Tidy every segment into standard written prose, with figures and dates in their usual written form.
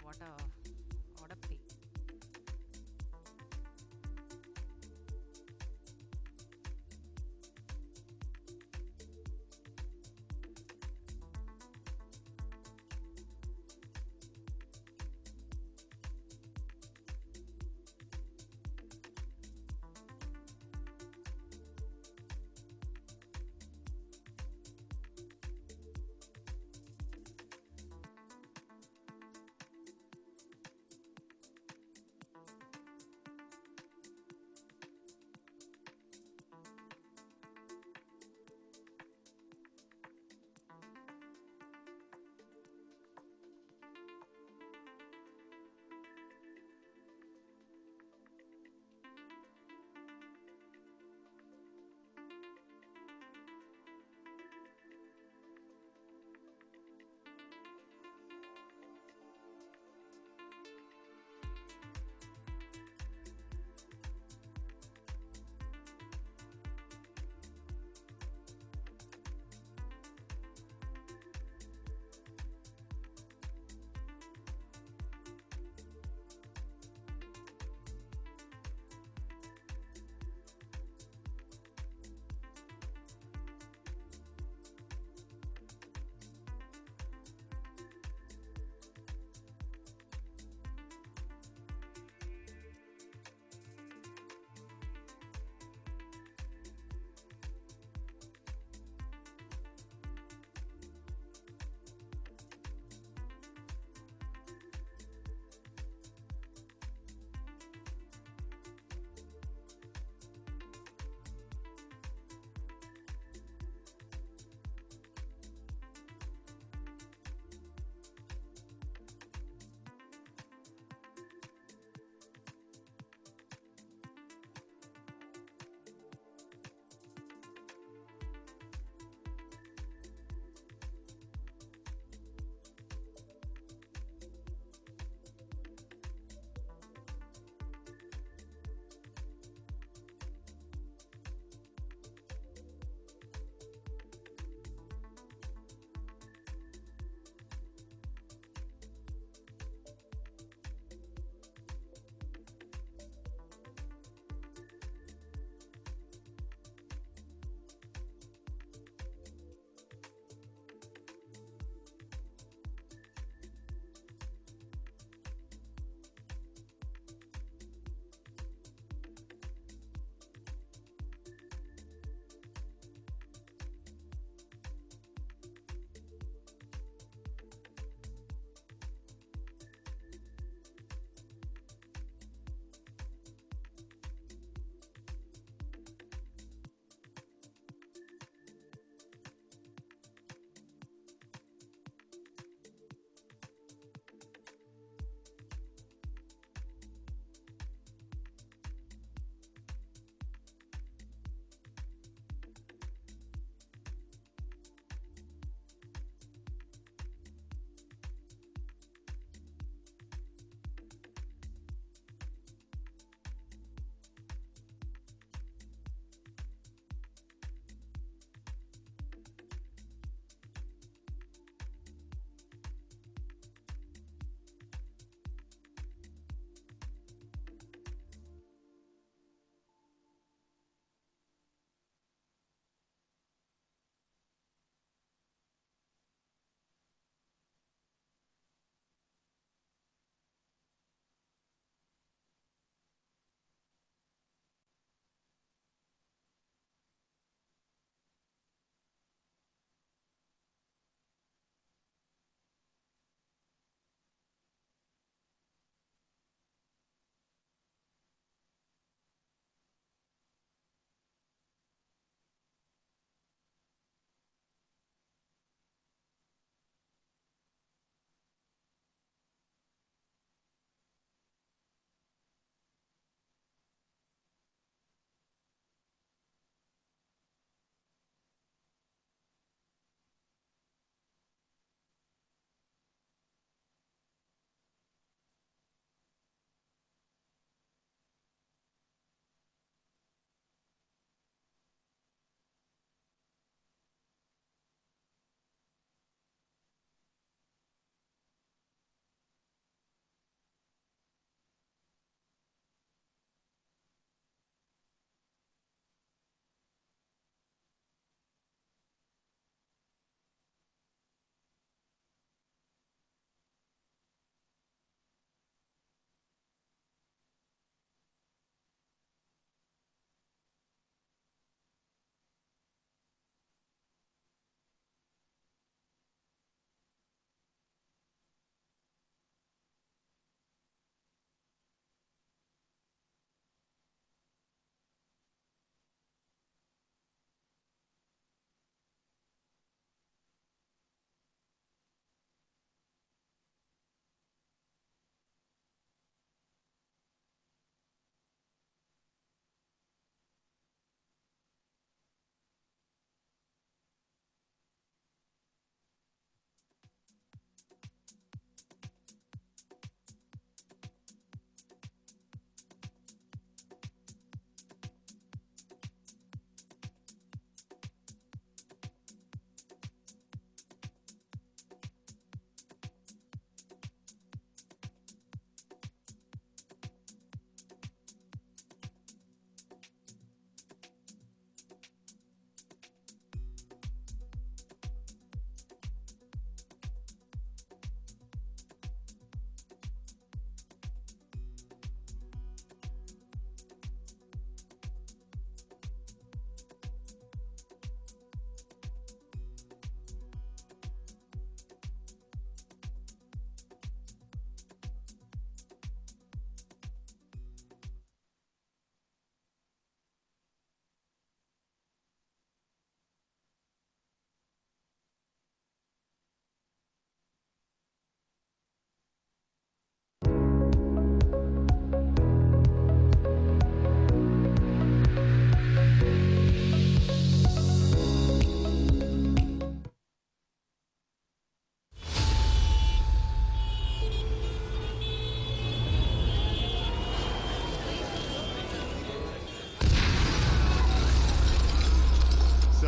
What a play.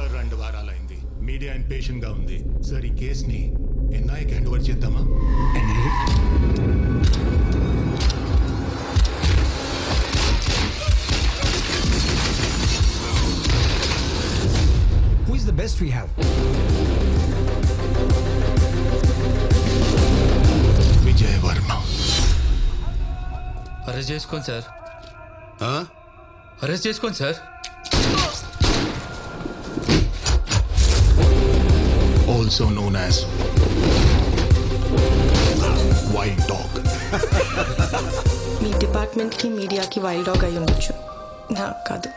Sir 2 వారాలైంది. Media impatient గా ఉంది. సార్ ఈ కేసుని ఎన్ఐకి హ్యాండ్ ఓవర్ చేద్దామా? Who is the best we have? Vijay Varma. Arrest చేసుకోండి సార్. అరెస్ట్ చేసుకోండి sir. Also known as Wild Dog. మీ డిపార్ట్మెంట్కి మీడియాకి వైల్డ్ డాగ్ అయి ఉండొచ్చు, నాకు కాదు.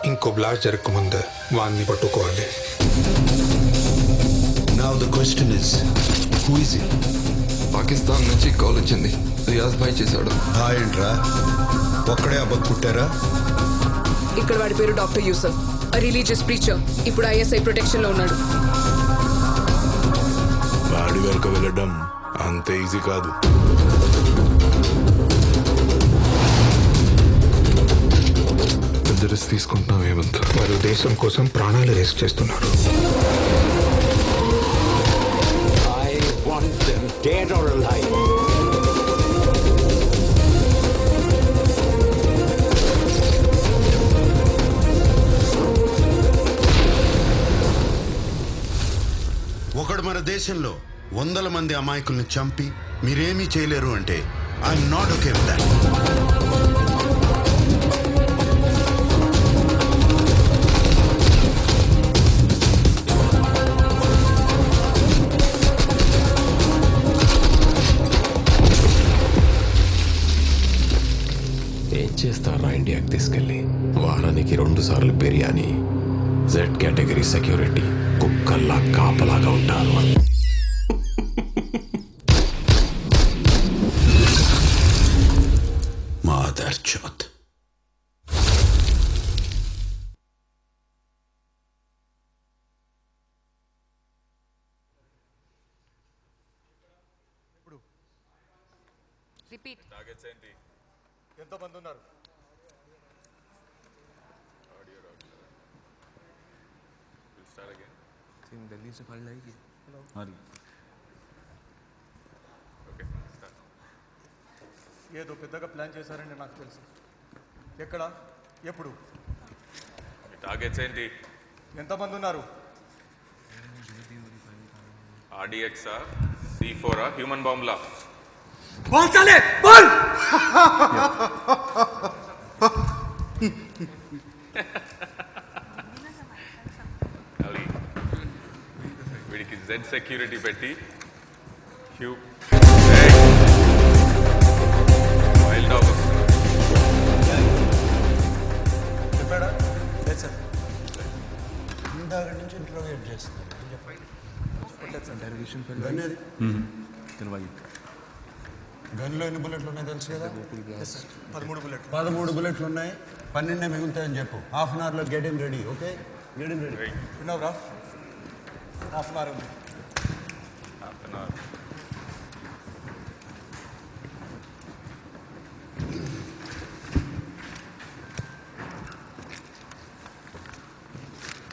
ఇంకో బ్లాస్ట్ జరగకముందే వాడిని పట్టుకోవాలి. Now the question is, who is he? Pakistan నుంచి కాల్ వచ్చింది. రియాజ్ భాయ్ చేశాడు. ఏంట్రా ఒక్కడే అబ్బకు పుట్టారా? ఇక్కడ వాడి పేరు డాక్టర్ యూసఫ్, రిలీజియస్ ప్రీచర్. ఇప్పుడు ఐఎస్ఐ ప్రొటెక్షన్ లో ఉన్నాడు. వాడి వరకు వెళ్ళడం అంత ఈజీ కాదు. రిస్క్ తీసుకుంటున్నాం ఏమంతా. వారు దేశం కోసం ప్రాణాలు రిస్క్ చేస్తున్నారు. I want them dead or alive. ఒకడు మన దేశంలో 100 మంది అమాయకుల్ని చంపి మీరేమీ చేయలేరు అంటే I'm not okay with that. ఏం చేస్తారా ఇండియాకి తీసుకెళ్ళి వారానికి 2 సార్లు బిర్యానీ, జెడ్ కేటగిరీ సెక్యూరిటీ, కుక్కల్లా కాపలాగా ఉంటారు. మాదర్ చోత్. రిపీట్. ఎంతమంది ఉన్నారు? ఏదో పెద్దగా ప్లాన్ చేశారని నాకు తెలుసు. ఎక్కడ, ఎప్పుడు, టార్గెట్స్ ఏంటి? ఎంతమంది ఉన్నారు? ఆర్డీఎక్సా, C4 హ్యూమన్ బాంబ్లా? వీడికి జెడ్ సెక్యూరిటీ పెట్టి వైల్డ్ డాగ్ చెప్పాడా? లేదు సార్. ఇందాక నుంచి ఇంట్రోగేట్ చేస్తున్నాను. గన్లో ఎన్ని బుల్లెట్లు ఉన్నాయి తెలుసు కదా? 13 బుల్లెట్లు. 13 బుల్లెట్లు ఉన్నాయి. 12 మిగులుతాయని చెప్పు. హాఫ్ అన్ అవర్లో get in ready. Okay, get in ready. విన్నావురా? హాఫ్ అన్ అవర్ ఉంది.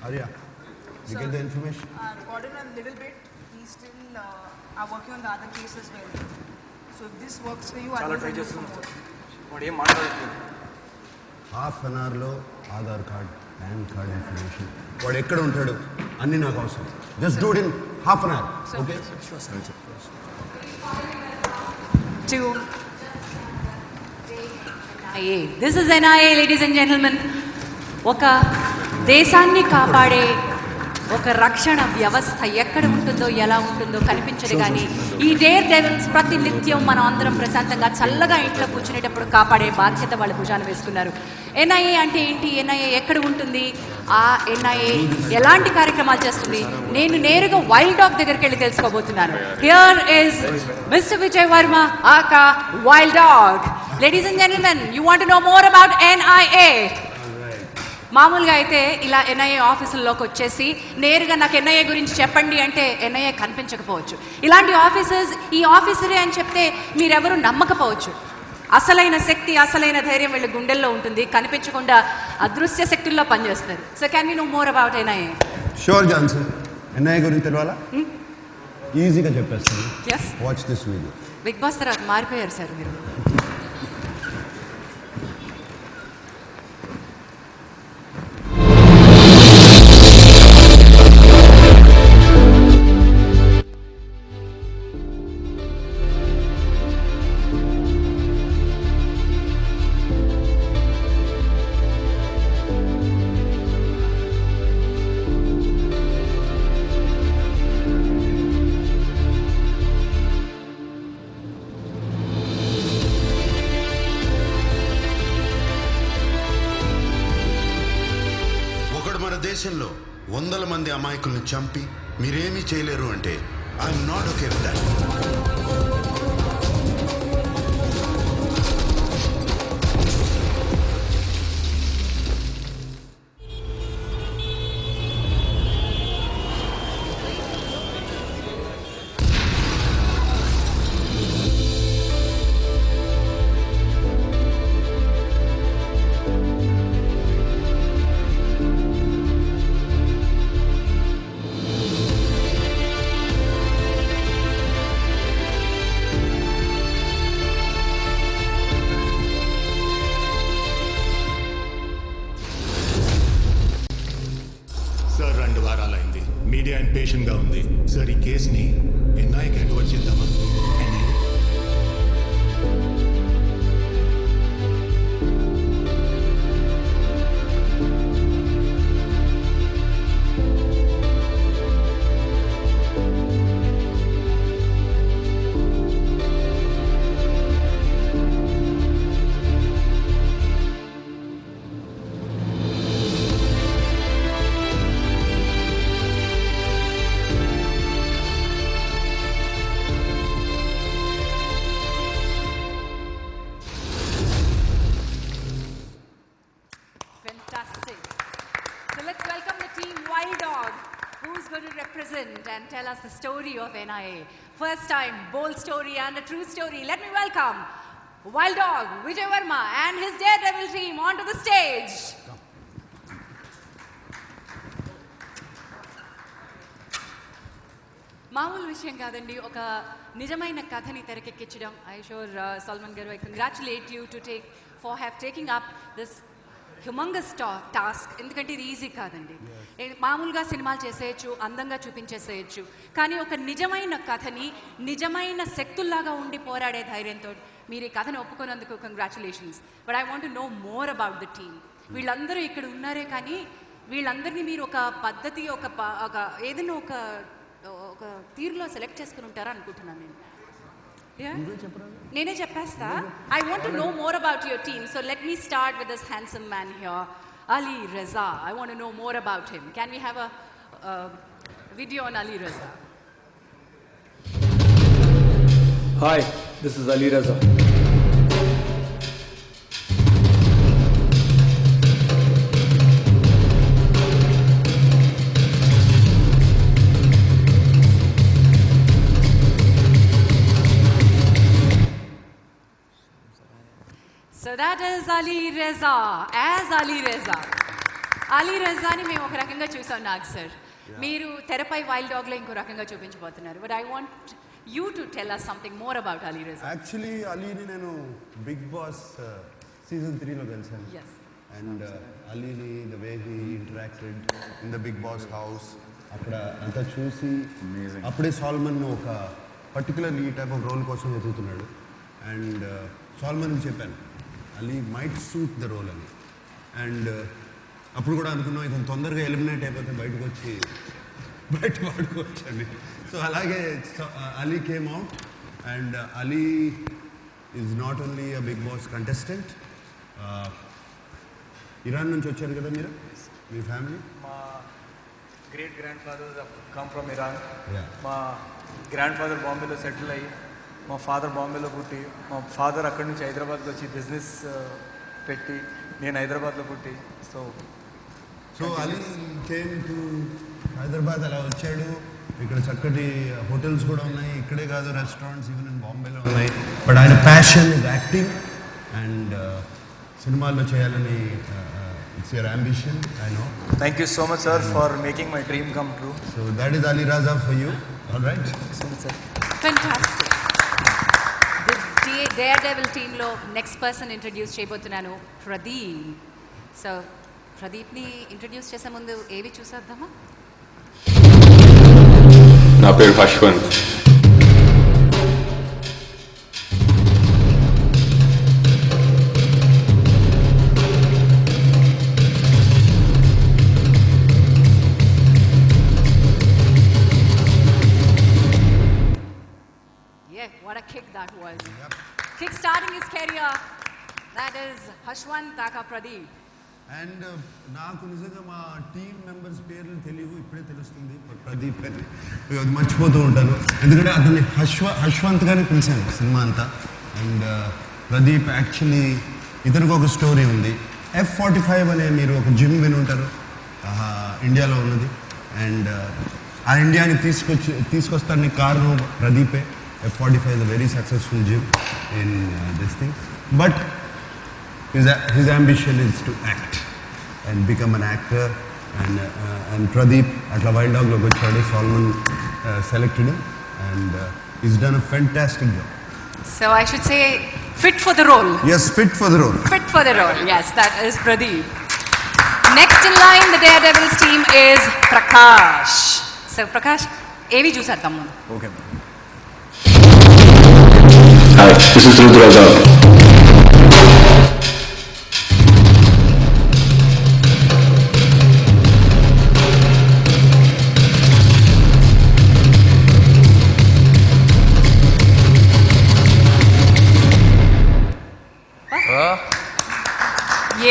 Arya, you get the information? Got in a little bit. We still are working on the other case as well. So if this works for you, I will try to do more. Half an అవర్లో Aadhaar card, PAN card information, వాడు ఎక్కడ ఉంటాడు అన్నీ నాకు అవసరం. Just do it in half an hour. Okay? This is NIA, ladies and gentlemen. ఒక దేశాన్ని కాపాడే ఒక రక్షణ వ్యవస్థ ఎక్కడ ఉంటుందో ఎలా ఉంటుందో కనిపించదు, కానీ ఈ డేర్ డెవిల్స్ ప్రతి నిత్యం మనం అందరం ప్రశాంతంగా చల్లగా ఇంట్లో కూర్చునేటప్పుడు కాపాడే బాధ్యత వాళ్ళ భుజాన వేసుకున్నారు. ఎన్ఐఏ అంటే ఏంటి, ఎన్ఐఏ ఎక్కడ ఉంటుంది, ఆ ఎన్ఐఏ ఎలాంటి కార్యక్రమాలు చేస్తుంది, నేను నేరుగా వైల్డ్ డాగ్ దగ్గరికి వెళ్ళి తెలుసుకోబోతున్నాను. Here is mister Vijay Varma aka wild dog. Ladies and gentlemen, you want to know more about NIA. మామూలుగా అయితే ఇలా ఎన్ఐఏ ఆఫీసుల్లోకి వచ్చేసి నేరుగా నాకు ఎన్ఐఏ గురించి చెప్పండి అంటే ఎన్ఐఏ కనిపించకపోవచ్చు. ఇలాంటి ఆఫీసర్స్ ఈ ఆఫీసరే అని చెప్తే మీరెవరూ నమ్మకపోవచ్చు. అసలైన శక్తి, అసలైన ధైర్యం వీళ్ళ గుండెల్లో ఉంటుంది, కనిపించకుండా అదృశ్య శక్తుల్లో పనిచేస్తారు. So can we know more about NIA? Sure Johnson. NIA గురించి తెలవాలా? ఈజీగా చెప్పేస్తాను. Yes, watch this video. Big boss తర్వాత మారిపోయారు సార్ మీరు. ఒకడు మన దేశంలో 100 మంది అమాయకుల్ని చంపి మీరేమీ చేయలేరు అంటే I'm not okay with that. Sir 2 వారాలైంది. మీడియా ఇంపేషెంట్గా ఉంది. సార్ ఈ కేసుని ఎన్ఐకి హ్యాండ్ ఓవర్ చేద్దామా? NIA Fantastic. So let's welcome the team Wild Dog, who's going to represent and tell us the story of NIA. First time, bold story and a true story. Let me welcome Wild Dog, Vijay Verma and his Daredevil team onto the stage. మామూలు విషయం కాదండి, ఒక నిజమైన కథని తెరకెక్కించడం. I sure Salman గారు, I congratulate you to have taking up this humongous task. ఎందుకంటే ఇది easy కాదండి. మామూలుగా సినిమాలు చేసేయచ్చు, అందంగా చూపించేసేయచ్చు, కానీ ఒక నిజమైన కథని నిజమైన శక్తుల్లాగా ఉండి పోరాడే ధైర్యంతో మీరు ఈ కథను ఒప్పుకున్నందుకు congratulations. But I want to know more about the team. వీళ్ళందరూ ఇక్కడ ఉన్నారే, కానీ వీళ్ళందరినీ మీరు ఒక పద్ధతి, ఒక ఏదైనా ఒక తీరులో సెలెక్ట్ చేసుకుని ఉంటారా అనుకుంటున్నాను నేను. నేనే చెప్పేస్తా. I want to know more about your team. So let me start with this handsome man here, Ali Reza. I want to know more about him. Can we have a video on Ali Reza? Hi, this is Ali Reza. So that is Ali Reza, as Ali Reza. Ali Rezaని మేము ఒక రకంగా చూసాం Nag sir. మీరు తెరపై wild డాగ్లో ఇంకో రకంగా చూపించబోతున్నారు. But I want you to tell us something more about Ali Reza. Actually అలీని నేను బిగ్ బాస్ సీజన్ 3లో కలిసాను. అండ్ అలీని the way he interacted in the Bigg Boss house, అక్కడ అంతా చూసి అప్పుడే సాల్మన్ ఒక పర్టికులర్ ఈ టైప్ ఆఫ్ రోల్ కోసం వెతుకుతున్నాడు. అండ్ సాల్మన్కి చెప్పాను Ali might suit the role అని. అండ్ అప్పుడు కూడా అనుకున్నాం ఇతను తొందరగా ఎలిమినేట్ అయిపోతే బయట వాడుకోవచ్చండి. సో అలాగే Ali came out. And Ali is not only a big boss contestant. Iran నుంచి వచ్చారు కదా మీరు, మీ ఫ్యామిలీ? మా great grand father come from Iran. మా గ్రాండ్ ఫాదర్ బాంబేలో సెటిల్ అయ్యి, మా ఫాదర్ బాంబేలో పుట్టి, మా ఫాదర్ అక్కడి నుంచి హైదరాబాద్కి వచ్చి బిజినెస్ పెట్టి, నేను హైదరాబాద్లో పుట్టి. So Ali came to Hyderabad, అలా వచ్చాడు. ఇక్కడ చక్కటి హోటల్స్ కూడా ఉన్నాయి, ఇక్కడే కాదు రెస్టారెంట్స్ ఈవెన్ ఇన్ బాంబేలో ఉన్నాయి. బట్ ఆయన ప్యాషన్ ఇస్ యాక్టింగ్ అండ్ సినిమాల్లో చేయాలని it's your ambition I know. Thank you so much, sir, for making my dream come true. So that is Ali Raja for you. All right. So much, sir. Fantastic. Dare devil టీంలో next person introduce చేయబోతున్నాను, Pradeep. So ప్రదీప్ని introduce చేసే ముందు ఏవి చూసేద్దామా? నా పేరు Hashwanth. Yeah, what a kick that was. Kick starting his career. That is Hashwant Taka Pradeep. And నాకు నిజంగా మా టీమ్ మెంబర్స్ పేర్లు తెలియవు, ఇప్పుడే తెలుస్తుంది. ప్రదీప్ అని అది మర్చిపోతూ ఉంటాను, ఎందుకంటే అతన్ని హశ్వంత్గానే పిలిచాను సినిమా అంతా. అండ్ ప్రదీప్ యాక్చువల్లీ ఇతనికి ఒక స్టోరీ ఉంది. F45 అనే మీరు ఒక జిమ్ విని ఉంటారు, ఇండియాలో ఉన్నది. అండ్ ఆ ఇండియాని తీసుకొస్తానికి కారణం ప్రదీపే. F45 is a very successful gym in this thing. But his ambition is to act and become an actor. And Pradeep atla Wild Dog lo vachadu, Solomon selected him, and he's done a fantastic job. So I should say fit for the role. Yes, fit for the role. Fit for the role. Yes, that is Pradeep. Next in line, the Daredevils team is Prakash. So Prakash, ఏవి చూసేద్దాం ముందు? Okay. Hi, this is Rudraja.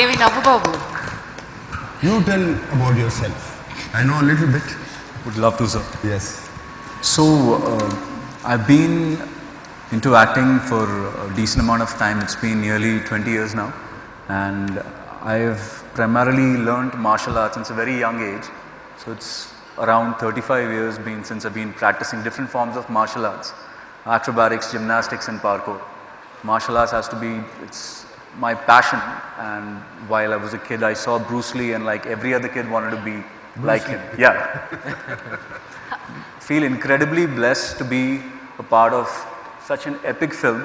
ఏమి నవ్వు బాబు? You tell about yourself. I know a little bit. Would love to, sir. Yes. So, I've been into acting for a decent amount of time. It's been nearly 20 years now. And I've primarily learned martial arts since a very young age. So, it's around 35 years since I've been practicing different forms of martial arts. Acrobatics, gymnastics and parkour. Martial arts has to be, it's my passion. And while I was a kid, I saw Bruce Lee, and like every other kid wanted to be like him. Yeah. Feel incredibly blessed to be a part of such an epic film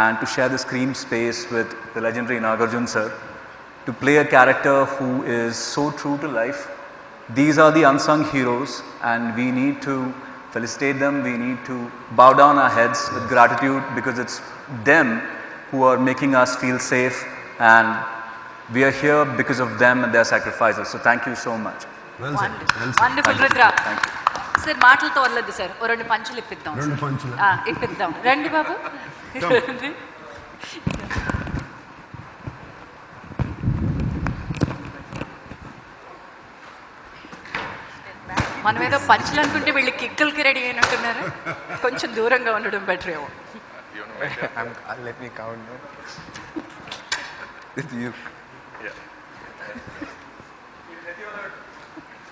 and to share the screen space with the legendary Nagarjun sir, to play a character who is so true to life. These are the unsung heroes, and we need to felicitate them. We need to bow down our heads with gratitude, because it's them who are making us feel safe, and we are here because of them and their sacrifices. So thank you so much. Well said. Well said. Wonderful Rudra. Sir మాటలతో వదలద్దు sir, ఓ 2 పంచులు ఇప్పిద్దాం. 2 పంచులు ఇప్పిద్దాం. రండి బాబు. మనం ఏదో పంచులు అనుకుంటే వీళ్ళు కిక్కులకి ready అయినట్టున్నారు. కొంచెం దూరంగా ఉండడం బెటర్ ఏమో. Let me count. You.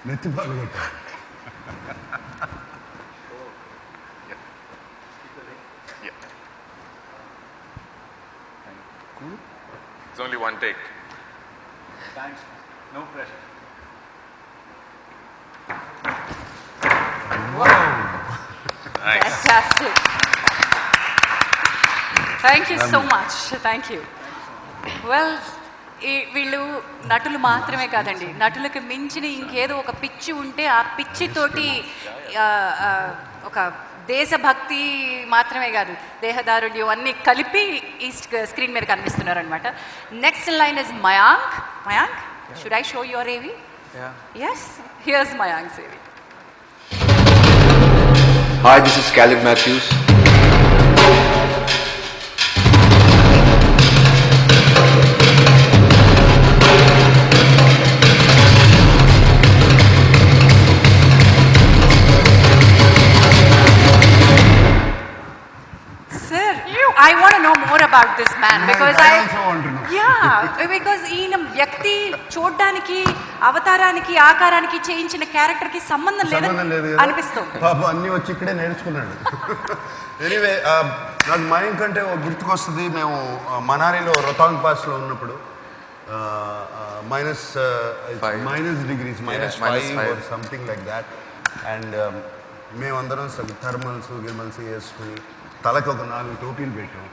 నెత్తి పాల్గొట్ట. It's only one take. Thanks. No pressure. Nice. Fantastic. Thank you so much. Thank you. Well, వీళ్ళు నటులు మాత్రమే కాదండి, నటులకు మించిన ఇంకేదో ఒక పిచ్చి ఉంటే ఆ పిచ్చితోటి ఒక దేశభక్తి మాత్రమే కాదు, దేహదారుణ్యం అన్నీ కలిపి ఈ స్క్రీన్ మీద కనిపిస్తున్నారు అనమాట. Next line is Mayank. Mayank, should I show your ఏవి? ఎస్, హియర్స్ మయాంక్స్ ఏవి. Hi, this is Caleb Matthews. Sir, I want to know more about this man because I also want to know. Yeah, because ఈయన వ్యక్తి చూడడానికి అవతారానికి ఆకారానికి చేయించిన character కి సంబంధం లేదు లేదని కదా? అనిపిస్తుంది. పాప అన్ని వచ్చి ఇక్కడే నేర్చుకున్నాడు. ఎనీవే నాకు మయాంక్ అంటే గుర్తుకొస్తుంది, మేము మనాలిలో రోహతాంగ్ పాస్లో ఉన్నప్పుడు minus degrees -5 or something like that, and మేమందరం థర్మల్స్ గిర్మల్స్ వేసుకుని తలకి ఒక 4 టోపీలు పెట్టాం.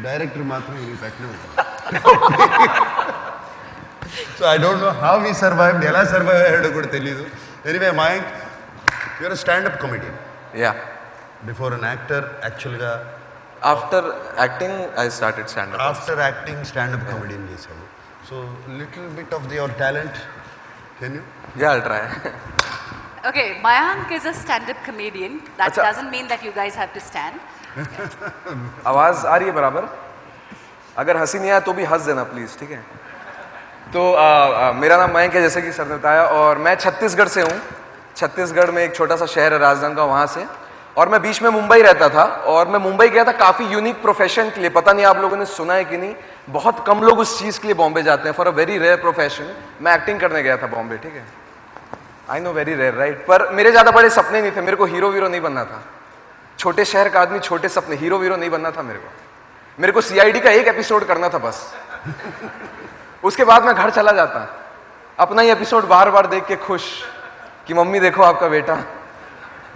డైరెక్టర్ మాత్రం ఇది పెట్టిన. So I don't know how we survived, ఎలా సర్వైవ్ అయ్యాడో కూడా తెలియదు. Anyway Mayank, you're standup comedian. Yeah, before an actor యాక్చువల్గా after acting I started standup. After acting standup comedian చేశాడు. So little bit of your talent, can you? Yeah, I'll try. Okay, Mayank is a stand-up comedian. That doesn't mean that you guys have to stand. आवाज़ आ रही है बराबर? अगर हंसी नहीं आया तो भी हंस देना प्लीज़, ठीक है? तो मेरा नाम मयंक है, जैसे कि सर ने बताया, और मैं छत्तीसगढ़ से हूँ. छत्तीसगढ़ में एक छोटा सा शहर है राजनांदगांव, वहाँ से. और मैं बीच में मुंबई रहता था, और मैं मुंबई गया था काफ़ी यूनिक प्रोफेशन के लिए. पता नहीं आप लोगों ने सुना है कि नहीं, बहुत कम लोग उस चीज़ के लिए बॉम्बे जाते हैं, for a very rare profession. मैं एक्टिंग करने गया था बॉम्बे, ठीक है? I know, very rare, right? पर मेरे ज़्यादा बड़े सपने नहीं थे, मेरे को हीरो वीरो नहीं बनना था. छोटे शहर का आदमी, छोटे सपने, हीरो वीरो नहीं बनना था मेरे को CID का एक एपिसोड करना था बस. उसके बाद मैं घर चला जाता, अपना ही एपिसोड बार बार देख के खुश कि मम्मी देखो आपका बेटा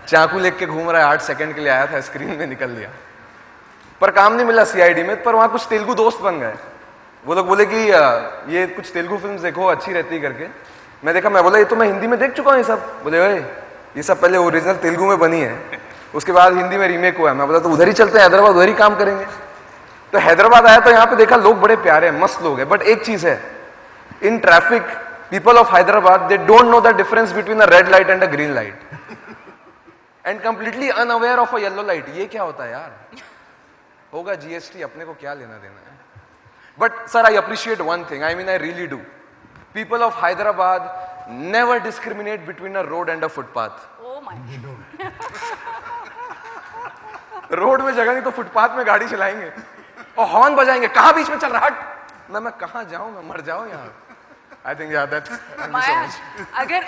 चाकू लेके घूम रहा है, 8 सेकंड के लिए आया था, स्क्रीन में निकल लिया. पर काम नहीं मिला CID में. पर वहाँ कुछ तेलुगु दोस्त बन गए. वो लोग बोले कि ये कुछ तेलुगु फिल्म देखो, अच्छी रहती करके. मैं देखा, मैं बोला ये तो मैं हिंदी में देख चुका हूँ ये सब. बोले ओए ये सब पहले ओरिजिनल तेलुगु में बनी है, उसके बाद हिंदी में रीमेक हुआ है. मैं बोला तो उधर ही चलते हैं हैदराबाद, उधर ही काम करेंगे. तो हैदराबाद आया तो यहाँ पे देखा लोग बड़े प्यारे हैं, मस्त लोग हैं. बट एक चीज़ है, in traffic people of Hyderabad they don't know the difference between a red light and a green light, and completely unaware of a yellow light. ये क्या होता है यार? होगा GST, अपने को क्या लेना देना है. But sir I appreciate one thing, I mean I really do. People of Hyderabad never discriminate between a road and a footpath. Oh my. Road में जगह नहीं तो फुटपाथ में गाड़ी चलाएंगे और हॉर्न बजाएंगे, कहाँ बीच में चल रहा, हट. मैं कहाँ जाऊँ, मैं मर जाऊँ यहाँ. I think yeah, that's. Mayank,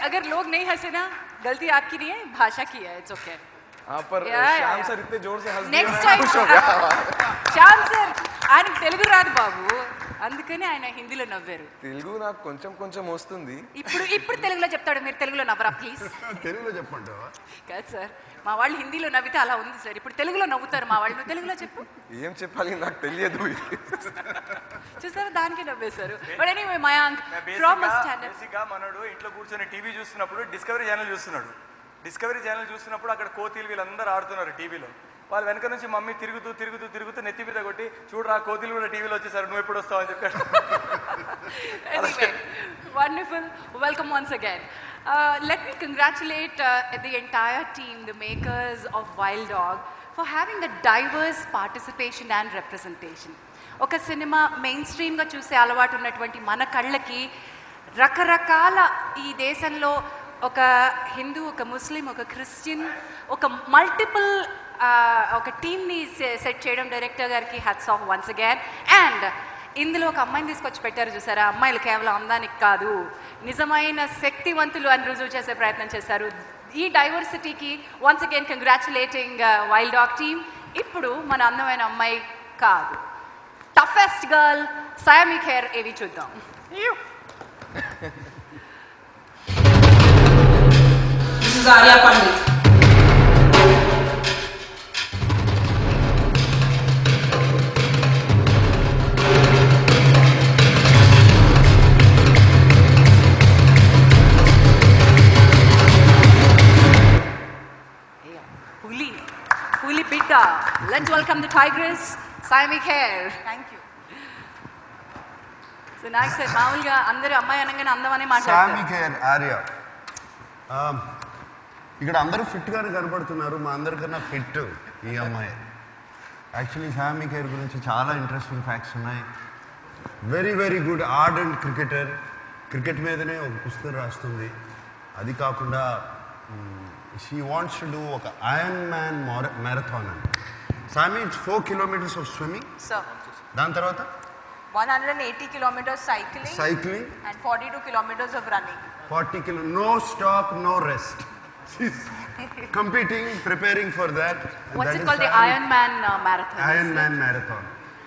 अगर लोग नहीं हंसे ना, गलती आपकी नहीं है, भाषा की है. It's okay. हाँ, पर श्याम सर इतने जोर से हंस दिए, Next मैं time. खुश हो गया. శ్యామ్ సార్ ఆయన తెలుగు రాదు బాబు, అందుకని ఆయన హిందీలో నవ్వారు. తెలుగు నాకు కొంచెం కొంచెం వస్తుంది. ఇప్పుడు తెలుగులో చెప్తాడు, మీరు తెలుగులో నవ్వరా ప్లీజ్? తెలుగులో చెప్పంటావా? కాదు సార్, మా వాళ్ళు హిందీలో నవ్వితే అలా ఉంది సార్, ఇప్పుడు తెలుగులో నవ్వుతారు మా వాళ్ళు. నువ్వు తెలుగులో చెప్పు. ఏం చెప్పాలి నాకు తెలియదు. చూసారా, దానికి నవ్వేశారు. But anyway Mayank, from standard బేసిక్గా మనోడు ఇంట్లో కూర్చొని టీవీ చూస్తున్నప్పుడు డిస్కవరీ ఛానల్ చూస్తున్నాడు. డిస్కవరీ ఛానల్ చూస్తున్నప్పుడు అక్కడ కోతిలు వీళ్ళందరూ ఆడుతున్నారు టీవీలో. వాళ్ళు వెనక నుంచి మమ్మీ తిరుగుతూ నెత్తి మీద కొట్టి, చూడరా కోతిలు కూడా టీవీలో వచ్చేసారు, నువ్వు ఎప్పుడు వస్తావు అని చెప్పాడు. Anyway, wonderful. Welcome once again. Let me congratulate the entire team, the makers of Wild Dog, for having the diverse participation and representation. ఒక సినిమా మెయిన్ స్ట్రీమ్గా చూసే అలవాటు ఉన్నటువంటి మన కళ్ళకి రకరకాల ఈ దేశంలో ఒక హిందూ, ఒక ముస్లిం, ఒక క్రిస్టియన్, ఒక మల్టిపుల్ ఒక టీమ్ని సెట్ చేయడం డైరెక్టర్ గారికి hats off once again. And ఇందులో ఒక అమ్మాయిని తీసుకొచ్చి పెట్టారు చూసారా, అమ్మాయిలు కేవలం అందానికి కాదు, నిజమైన శక్తివంతులు అని రుజువు చేసే ప్రయత్నం చేశారు. ఈ డైవర్సిటీకి once again congratulating wild dog team. ఇప్పుడు మన అందమైన అమ్మాయి కాదు, టఫెస్ట్ గర్ల్ సయామి ఖేర్ ఏవి చూద్దాం. This is Arya Pandit. Puli Bidda. Let's welcome the tigress, Sami Khair. Thank you. So next, మామూలుగా అందరూ అమ్మాయి అనగానే అందమనే మాట్లాడతారు. సామి ఖేర్, ఆర్య. ఇక్కడ అందరూ ఫిట్గానే కనపడుతున్నారు, మా అందరికన్నా ఫిట్ ఈ అమ్మాయి. యాక్చువల్లీ సామి ఖేర్ గురించి చాలా ఇంట్రెస్టింగ్ ఫ్యాక్ట్స్ ఉన్నాయి. Very very good ardent cricketer, cricket మీదనే ఒక పుస్తకం రాస్తుంది. అది కాకుండా షీ వాంట్స్ టు డూ ఒక ఐరన్ మ్యాన్ మ్యారథాన్ అని. సామి, it's 4 kilometers of swimming. Sir. దాని తర్వాత 180 kilometers cycling. Cycling. And 42 kilometers of running. 40 kilo, no stop, no rest. She's competing, preparing for that. What's it called? The Ironman marathon. Ironman marathon.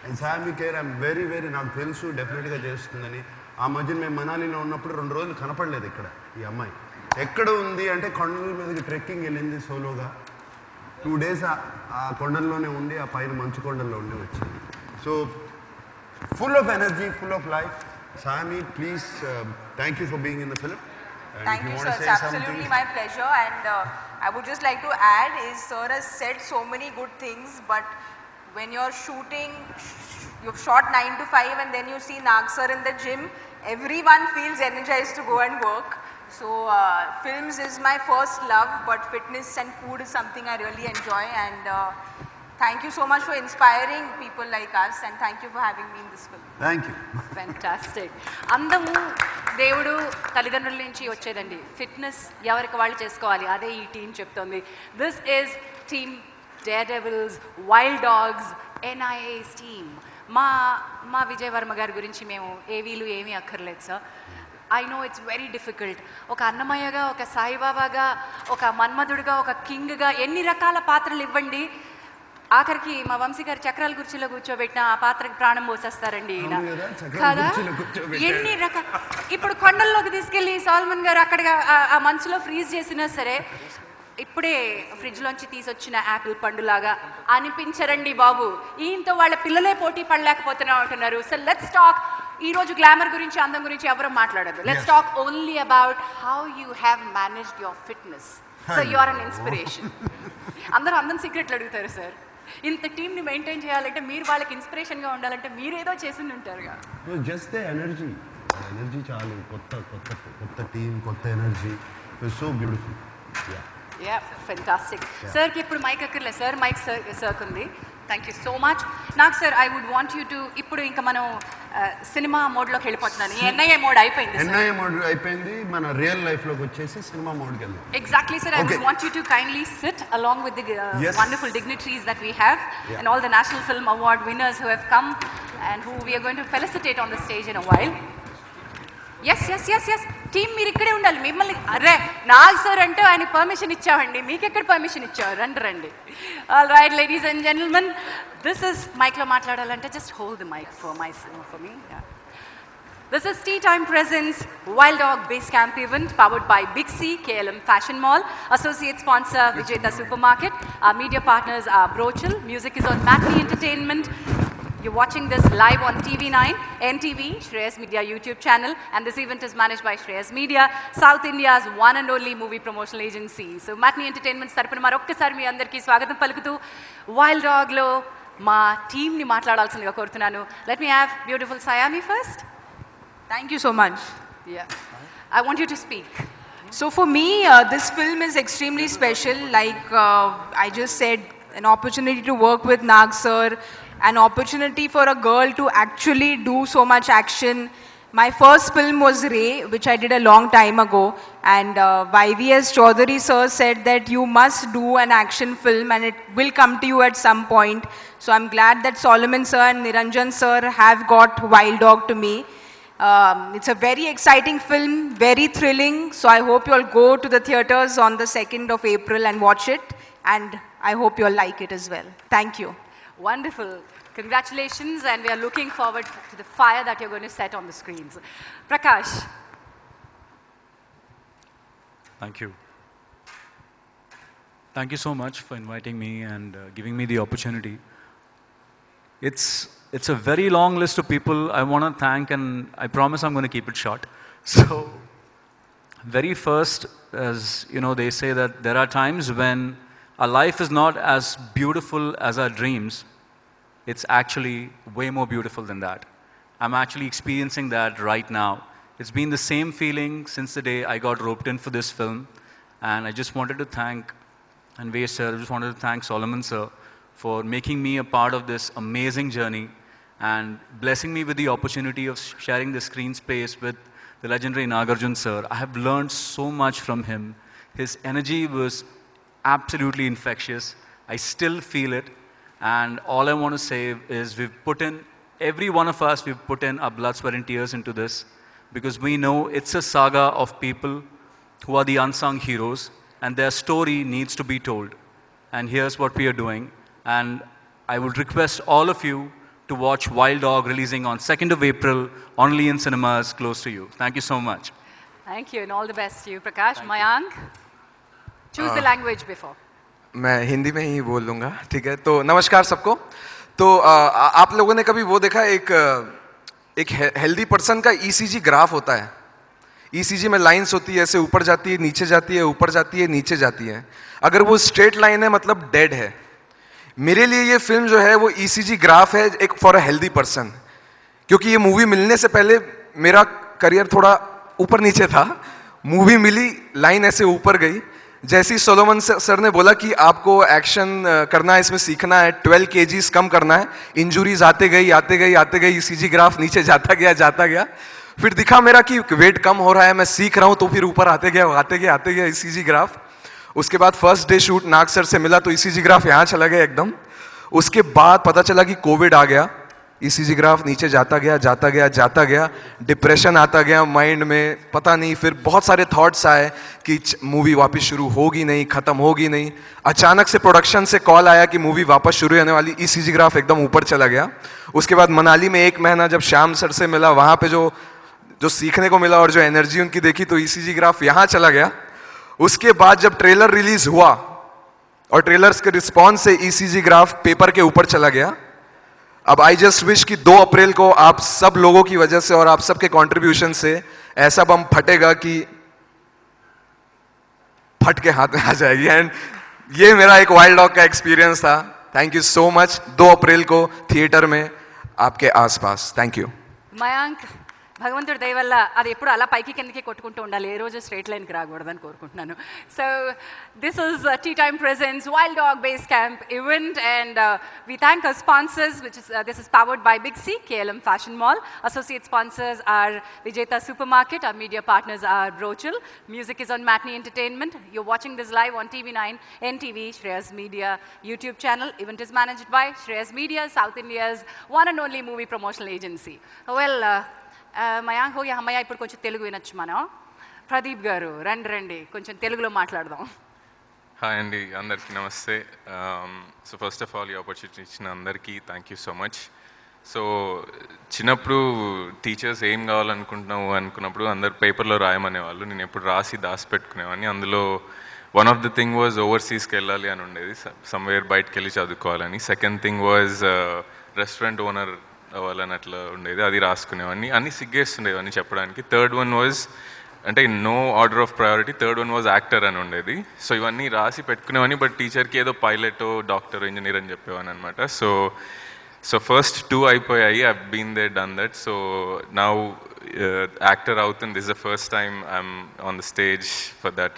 And Sami Care, I'm very, నాకు తెలుసు డెఫినెట్గా చేస్తుందని. ఆ మధ్యన మేము మనాలిలో ఉన్నప్పుడు 2 రోజులు కనపడలేదు ఇక్కడ ఈ అమ్మాయి. ఎక్కడ ఉంది అంటే కొండల మీదకి ట్రెక్కింగ్ వెళ్ళింది సోలోగా. 2 days ఆ కొండల్లోనే ఉండి ఆ పైన మంచు కొండల్లో ఉండి వచ్చింది. So full of energy, full of life. Sami, please, thank you for being in the film. And Thank if you, want sir. to say It's absolutely something, my pleasure. And I would just like to add is sir has said so many good things, but when you're shooting, you've shot 9 to 5 and then you see Nag sir in the gym, everyone feels energized to go and work. So films is my first love, but fitness and food is something I really enjoy. And thank you so much for inspiring people like us, and thank you for having me in this film. thank you. Fantastic. అందము దేవుడు తల్లిదండ్రుల నుంచి వచ్చేదండి. Fitness ఎవరికి వాళ్ళు చేసుకోవాలి, అదే ఈ team చెప్తోంది. This is team dare devils, wild dogs, NIA's team. మా విజయ్ వర్మ గారి గురించి మేము ఏవీలు ఏమీ అక్కర్లేదు sir. I know it's very difficult. ఒక అన్నమయ్యగా, ఒక సాయిబాబాగా, ఒక మన్మధుడిగా, ఒక కింగ్గా ఎన్ని రకాల పాత్రలు ఇవ్వండి, ఆఖరికి మా వంశీ గారు చక్రాల కుర్చీలో కూర్చోబెట్టిన ఆ పాత్రకి ప్రాణం పోసేస్తారండి ఈయన కదా. ఎన్ని రకాల, ఇప్పుడు కొండల్లోకి తీసుకెళ్ళి సాల్మన్ గారు అక్కడ ఆ మనసులో ఫ్రీజ్ చేసినా సరే ఇప్పుడే ఫ్రిడ్జ్లోంచి తీసుకొచ్చిన యాపిల్ పండులాగా అనిపించరండి బాబు. ఈయనతో వాళ్ళ పిల్లలే పోటీ పడలేకపోతున్నా అంటున్నారు. So let's talk. ఈరోజు గ్లామర్ గురించి, అందం గురించి ఎవరు మాట్లాడదు. Let's talk only about how you have managed your fitness. So you are an inspiration. అందరూ అందం సీక్రెట్లు అడుగుతారు సార్. ఇంత టీంని మెయింటైన్ చేయాలంటే, మీరు వాళ్ళకి ఇన్స్పిరేషన్గా ఉండాలంటే మీరు ఏదో చేసి ఉంటారుగా. జస్ట్ ఎనర్జీ చాలు. కొత్త టీం, కొత్త energy. So beautiful. Yeah fantastic. సార్కి ఇప్పుడు మైక్ అక్కర్లేదు సార్, మైక్ సార్కి ఉంది. Thank you so much. నాకు sir I would want you to, ఇప్పుడు ఇంకా మనం సినిమా మోడ్లోకి వెళ్ళిపోతున్నాను. NIA మోడ్ అయిపోయింది. NIA మోడ్ అయిపోయింది, మన రియల్ లైఫ్లోకి వచ్చేసి సినిమా మోడ్కి వెళ్దాం. Exactly, sir. I would want you to kindly sit along with the wonderful dignitaries that we have and all the National Film Award winners who have come and who we are going to felicitate on the stage in a while. Yes. Team మీరు ఇక్కడే ఉండాలి. మిమ్మల్ని అరే Nag sir అంటే ఆయన permission ఇచ్చామండి, మీకు ఎక్కడ పర్మిషన్ ఇచ్చారు? రండి. All right ladies and gentlemen, this is మైక్లో మాట్లాడాలంటే just hold the mic for me. This is Tea Time Presents Wild Dog Base Camp event powered by Big C, KLM Fashion Mall, associate sponsor Vijayta Supermarket. Our media partners are Brochil. Music is on Matinee Entertainment. You're watching this live on TV9, NTV, Shreyas Media YouTube channel, and this event is managed by Shreyas Media, South India's one and only movie promotional agency. So Matinee Entertainment tarapuna marokkasari మీ అందరికీ స్వాగతం పలుకుతూ wild డాగ్లో మా టీమ్ని మాట్లాడాల్సిందిగా కోరుతున్నాను. Let me have beautiful Sayami first. Thank you so much. Yeah. I want you to speak. So for me, this film is extremely special. Like I just said, an opportunity to work with Nag sir, an opportunity for a girl to actually do so much action. My first film was Ray, which I did a long time ago, and YVS Chaudhary sir said that you must do an action film and it will come to you at some point. So I'm glad that Solomon sir and Niranjan sir have got Wild Dog to me. It's a very exciting film, very thrilling, so I hope you'll go to the theatres on the 2nd of April and watch it, and I hope you'll like it as well. Thank you. Wonderful. Congratulations, and we are looking forward to the fire that you're going to set on the screens. Prakash. Thank you. Thank you so much for inviting me and giving me the opportunity. It's a very long list of people I want to thank, and I promise I'm going to keep it short. So, very first, as you know, they say that there are times when our life is not as beautiful as our dreams. It's actually way more beautiful than that. I'm actually experiencing that right now. It's been the same feeling since the day I got roped in for this film, and I just wanted to thank Anvesh sir, I just wanted to thank Solomon sir for making me a part of this amazing journey and blessing me with the opportunity of sharing the screen space with the legendary Nagarjun sir. I have learned so much from him. His energy was absolutely infectious. I still feel it. And all I want to say is we've put in every one of us, we've put in our blood, sweat, and tears into this because we know it's a saga of people who are the unsung heroes and their story needs to be told. And here's what we are doing. And I would request all of you to watch Wild Dog releasing on 2nd of April, only in cinemas close to you. Thank you so much. Thank you and all the best to you, Prakash. Mayank, choose the language before. मैं हिंदी में ही बोल लूँगा, ठीक है? तो नमस्कार सबको. तो आप लोगों ने कभी वो देखा एक हेल्दी पर्सन का ECG ग्राफ होता है. ECG में लाइंस होती है, ऐसे ऊपर जाती है, नीचे जाती है, ऊपर जाती है, नीचे जाती है. अगर वो स्ट्रेट लाइन है मतलब डेड है. मेरे लिए ये फिल्म जो है वो ECG ग्राफ है एक फॉर अ हेल्दी पर्सन. क्योंकि ये मूवी मिलने से पहले मेरा करियर थोड़ा ऊपर नीचे था. मूवी मिली, लाइन ऐसे ऊपर गई. जैसे ही सोलोमन सर ने बोला कि आपको एक्शन करना है, इसमें सीखना है, 12 kgs कम करना है, इंजुरीज आते गई ECG ग्राफ नीचे जाता गया. फिर दिखा मेरा कि वेट कम हो रहा है, मैं सीख रहा हूँ, तो फिर ऊपर आते गया ECG ग्राफ. उसके बाद फर्स्ट डे शूट नाग सर से मिला तो ECG ग्राफ यहाँ चला गया एकदम. उसके बाद पता चला कि कोविड आ गया, ECG ग्राफ नीचे जाता गया. डिप्रेशन आता गया माइंड में, पता नहीं. फिर बहुत सारे थॉट्स आए कि मूवी वापस शुरू होगी नहीं, ख़त्म होगी नहीं. अचानक से प्रोडक्शन से कॉल आया कि मूवी वापस शुरू होने वाली. ECG ग्राफ एकदम ऊपर चला गया. उसके बाद मनाली में 1 महीना जब श्याम सर से मिला, वहाँ पे जो सीखने को मिला और जो एनर्जी उनकी देखी, तो ECG ग्राफ यहाँ चला गया. उसके बाद जब ट्रेलर रिलीज हुआ और ट्रेलर्स के रिस्पॉन्स से ECG ग्राफ पेपर के ऊपर चला गया. अब आई जस्ट विश कि 2 अप्रैल को आप सब लोगों की वजह से और आप सबके कंट्रीब्यूशन से ऐसा बम फटेगा कि फट के हाथ में आ जाएगी. एंड ये मेरा एक वाइल्ड डॉग का एक्सपीरियंस था. Thank you so much. 2 अप्रैल को थिएटर में आपके आसपास. Thank you. మయాంక్, భగవంతుడి దయ వల్ల అది ఎప్పుడు అలా పైకి కిందకి కొట్టుకుంటూ ఉండాలి, ఏ రోజు స్ట్రైట్ లైన్కి రాకూడదని కోరుకుంటున్నాను. So this is Tea Time presents wild dog base camp event and we thank our sponsors, which is this is powered by Big C, KLM Fashion Mall. Associate sponsors are Vijeta Supermarket. Our media partners are Brochil. Music is on Matinee Entertainment. You're watching this live on TV9, NTV, Shreyas Media YouTube channel. Event is managed by Shreyas Media, South India's one and only movie promotional agency. Well, Mayank హోగి అమ్మయ్య, ఇప్పుడు కొంచెం తెలుగు వినొచ్చు మనం. ప్రదీప్ గారు రండి కొంచెం తెలుగులో మాట్లాడదాం. హాయ్ అండి, అందరికీ నమస్తే. సో ఫస్ట్ ఆఫ్ ఆల్ ఈ ఆపర్చునిటీ ఇచ్చిన అందరికీ thank you so much. So చిన్నప్పుడు టీచర్స్ ఏం కావాలనుకున్నప్పుడు అందరు పేపర్లో రాయమనేవాళ్ళు. నేను ఎప్పుడు రాసి దాచిపెట్టుకునేవాడిని. అందులో one of the thing was ఓవర్సీస్కి వెళ్ళాలి అని ఉండేది, సమ్వేర్ బయటకు వెళ్ళి చదువుకోవాలని. Second thing was restaurant owner అవ్వాలని అట్లా ఉండేది, అది రాసుకునేవాడిని. అన్నీ సిగ్గేస్తుండేవన్నీ చెప్పడానికి. థర్డ్ వన్ వాజ్, అంటే no order of priority, third one was actor అని ఉండేది. సో ఇవన్నీ రాసి పెట్టుకునేవాడిని. బట్ టీచర్కి ఏదో పైలట్, డాక్టర్, ఇంజనీర్ అని చెప్పేవాని అనమాట. సో ఫస్ట్ 2 అయిపోయాయి. I been they done that. So now actor అవుతుంది. This the first time I'm on the stage for that,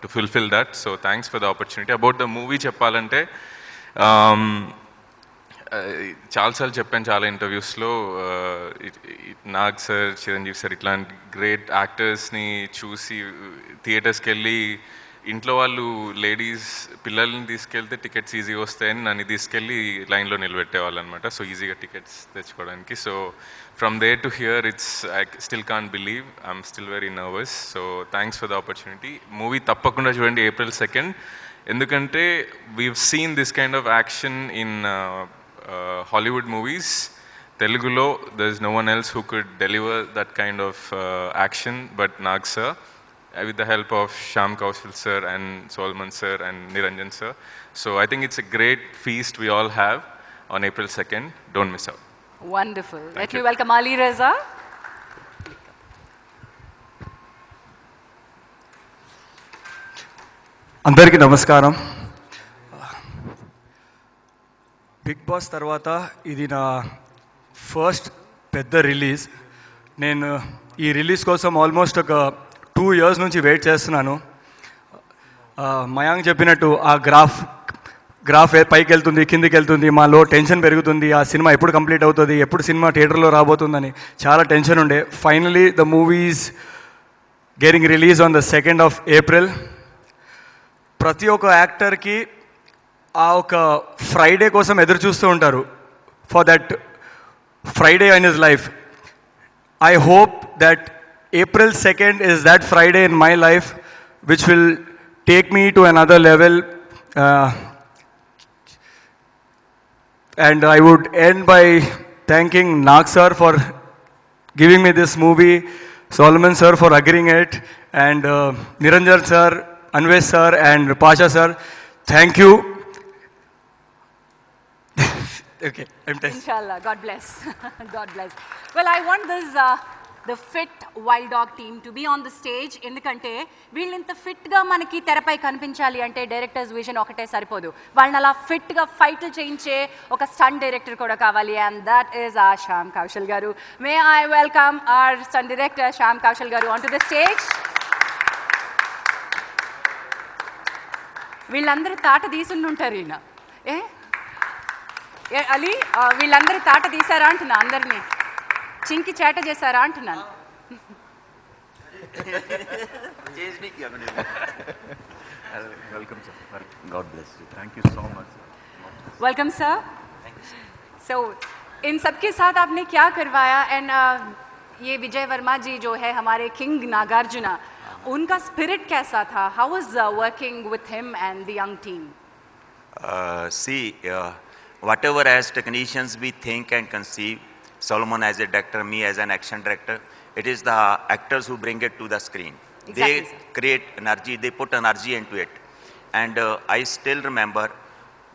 to fulfil that. So thanks for the opportunity. About the movie చెప్పాలంటే, చాలాసార్లు చెప్పాను చాలా ఇంటర్వ్యూస్లో, Nag sir, Chiranjeevi sir ఇట్లాంటి great యాక్టర్స్ని చూసి థియేటర్స్కి వెళ్ళి ఇంట్లో వాళ్ళు లేడీస్ పిల్లల్ని తీసుకెళ్తే టికెట్స్ ఈజీగా వస్తాయని నన్ను తీసుకెళ్ళి లైన్లో నిలబెట్టేవాళ్ళు అనమాట. సో ఈజీగా టికెట్స్ తెచ్చుకోవడానికి. So from there to here it's I still can't believe, I'm still very nervous. So thanks for the opportunity. Movie తప్పకుండా చూడండి April 2nd. ఎందుకంటే we've seen this kind of action in Hollywood movies. Telugulo, there's no one else who could deliver that kind of action but Nag sir, with the help of Shyam Kaushal sir and Solomon sir and Niranjan sir. So I think it's a great feast we all have on April 2nd. Don't miss out. Wonderful. Let me welcome Ali Reza. అందరికీ నమస్కారం. Big boss తర్వాత ఇది నా first పెద్ద release. నేను ఈ release కోసం almost ఒక 2 years నుంచి వెయిట్ చేస్తున్నాను. మయాంక్ చెప్పినట్టు ఆ గ్రాఫ్ పైకి వెళ్తుంది, కిందికి వెళ్తుంది, మాలో టెన్షన్ పెరుగుతుంది. ఆ సినిమా ఎప్పుడు కంప్లీట్ అవుతుంది, ఎప్పుడు సినిమా థియేటర్లో రాబోతుందని చాలా టెన్షన్ ఉండే. Finally the movies getting release on the 2nd of April. ప్రతి ఒక్క యాక్టర్కి ఆ ఒక ఫ్రైడే కోసం ఎదురు చూస్తూ ఉంటారు, for that Friday in his life. I hope that April 2nd is that Friday in my life, which will take me to another level. And I would end by thanking Nag sir for giving me this movie, Solomon sir for agreeing it, and Niranjan sir, Anvesh sir, and Pasha sir. Thank you. Okay, I'm done. Inshallah, God bless. God bless. Well, I want the fit Wild Dog team to be on the stage. ఎందుకంటే వీళ్ళు ఇంత ఫిట్గా మనకి తెరపై కనిపించాలి అంటే directors vision ఒకటే సరిపోదు. వాళ్ళని అలా ఫిట్గా ఫైట్లు చేయించే ఒక స్టంట్ డైరెక్టర్ కూడా కావాలి. And that is our Shyam Kaushal గారు. May I welcome our stunt director Shyam Kaushal గారు ఆన్ టు ద స్టేజ్. వీళ్ళందరూ తాట తీసుంటుంటారు ఈయన. అలీ వీళ్ళందరూ తాట తీసారా అంటున్నా, అందరినీ చింకి చేట చేశారా అంటున్నాను. Welcome, sir. God bless you. Thank you so much. Welcome sir. So इन सबके साथ आपने क्या करवाया एंड ये विजय वर्मा जी जो है हमारे किंग नागार्जुना, उनका स्पिरिट कैसा था? How was working with him and the young team? Whatever as technicians we think and conceive, Solomon as a director, me as an action director, it is the actors who bring it to the screen. Exactly, they sir. create energy, they put energy into it. And I still remember,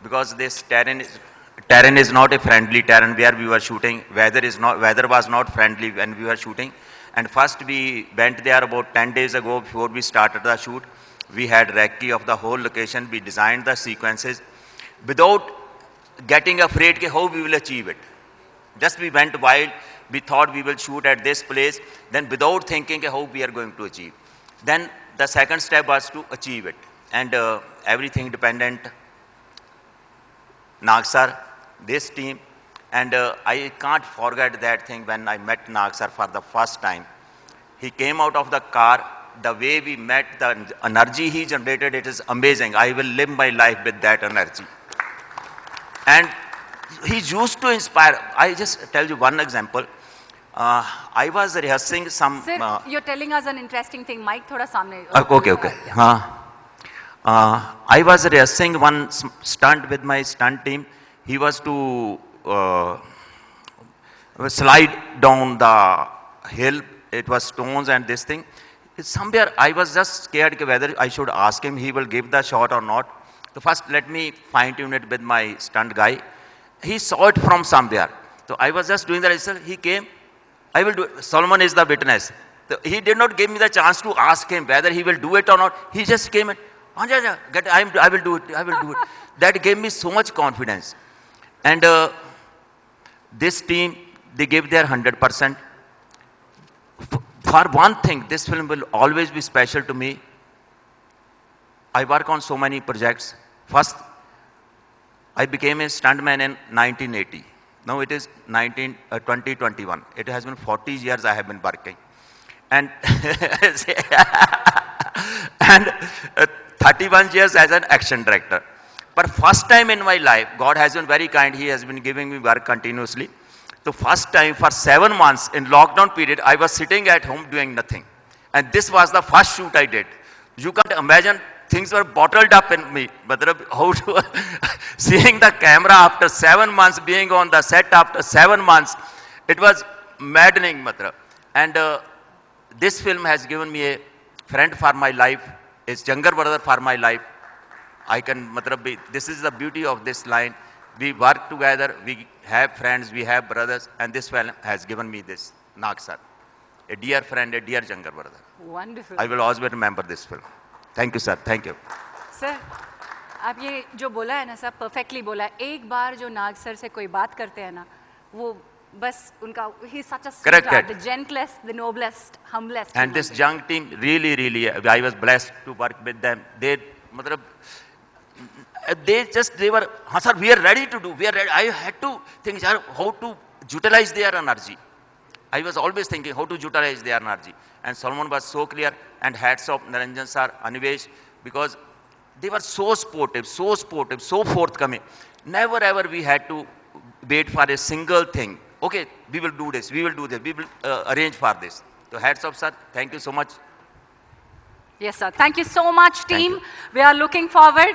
because this terrain is not a friendly terrain where we were shooting. Weather was not friendly when we were shooting. And first we went there about 10 days ago before we started the shoot. We had recce of the whole location. We designed the sequences without getting afraid how we will achieve it. Just we went wild. We thought we will shoot at this place. Then without thinking how we are going to achieve. Then the second step was to achieve it. And everything dependent. Nag sir, this team. And I can't forget that thing when I met Nag sir for the first time. He came out of the car. The way we met, the energy he generated, it is amazing. I will live my life with that energy. And he used to inspire. I just tell you one example. I was rehearsing some. Sir, you're telling us an interesting thing. Mike, thoda samne. Okay. I was rehearsing one stunt with my stunt team. He was to slide down the hill. It was stones and this thing. Somewhere I was just scared whether I should ask him. He will give the shot or not. So first, let me fine tune it with my stunt guy. He saw it from somewhere. So I was just doing the rehearsal. He came. I will do it. Solomon is the witness. So he did not give me the chance to ask him whether he will do it or not. He just came and, I will do it. I will do it. That gave me so much confidence. And this team, they gave their 100%. For one thing, this film will always be special to me. I work on so many projects. First, I became a stuntman in 1980. Now it is 2021. It has been 40 years I have been working. And, and 31 years as an action director. But first time in my life, God has been very kind. He has been giving me work continuously. So first time for 7 months in lockdown period, I was sitting at home doing nothing. And this was the first shoot I did. You can't imagine, things were bottled up in me. How to seeing the camera after 7 months, being on the set after 7 months, it was maddening. And this film has given me a friend for my life, a younger brother for my life. I can, this is the beauty of this line. We work together, we have friends, we have brothers, and this film has given me this, Nag sir. A dear friend, a dear younger brother. Wonderful. I will always remember this film. Thank you, sir. Thank you. Sir, आप ये जो बोला है ना sir, perfectly बोला है. एक बार जो नाग सर से कोई बात करते हैं ना, वो बस उनका he is such a sweetheart, the gentlest, the noblest, humblest. And this young team, really, I was blessed to work with them. They were, sir, we are ready to do. We are ready. I had to think how to utilize their energy. I was always thinking how to utilize their energy. And Solomon was so clear. And hats off Niranjan sir, Anivesh, because they were so sportive, so forthcoming. Never ever we had to wait for a single thing okay, we will do this, we will do this, we will arrange for this. So hats off, sir. Thank you so much. Yes, sir. Thank you so much, team. We are looking forward.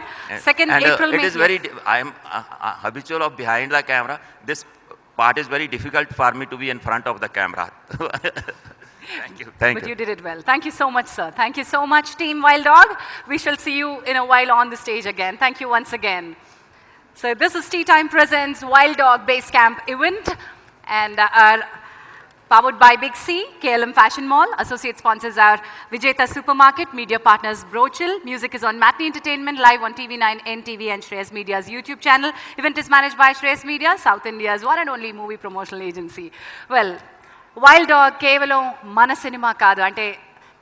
Second And April. it is very, I am habitual of behind the camera. This part is very difficult for me to be in front of the camera. Thank you. Thank But you. you did it well. Thank you so much, sir. Thank you so much, Team Wild Dog. We shall see you in a while on the stage again. Thank you once again. So this is Tea Time Presents Wild Dog Base Camp event, and powered by Big C, KLM Fashion Mall. Associate sponsors are Vijeta Supermarket, media partners Brochil. Music is on Matinee Entertainment, live on TV9, NTV and Shreyas Media's YouTube channel. Event is managed by Shreyas Media, South India's one and only movie promotional agency. Well, wild dog కేవలం మన cinema కాదు, అంటే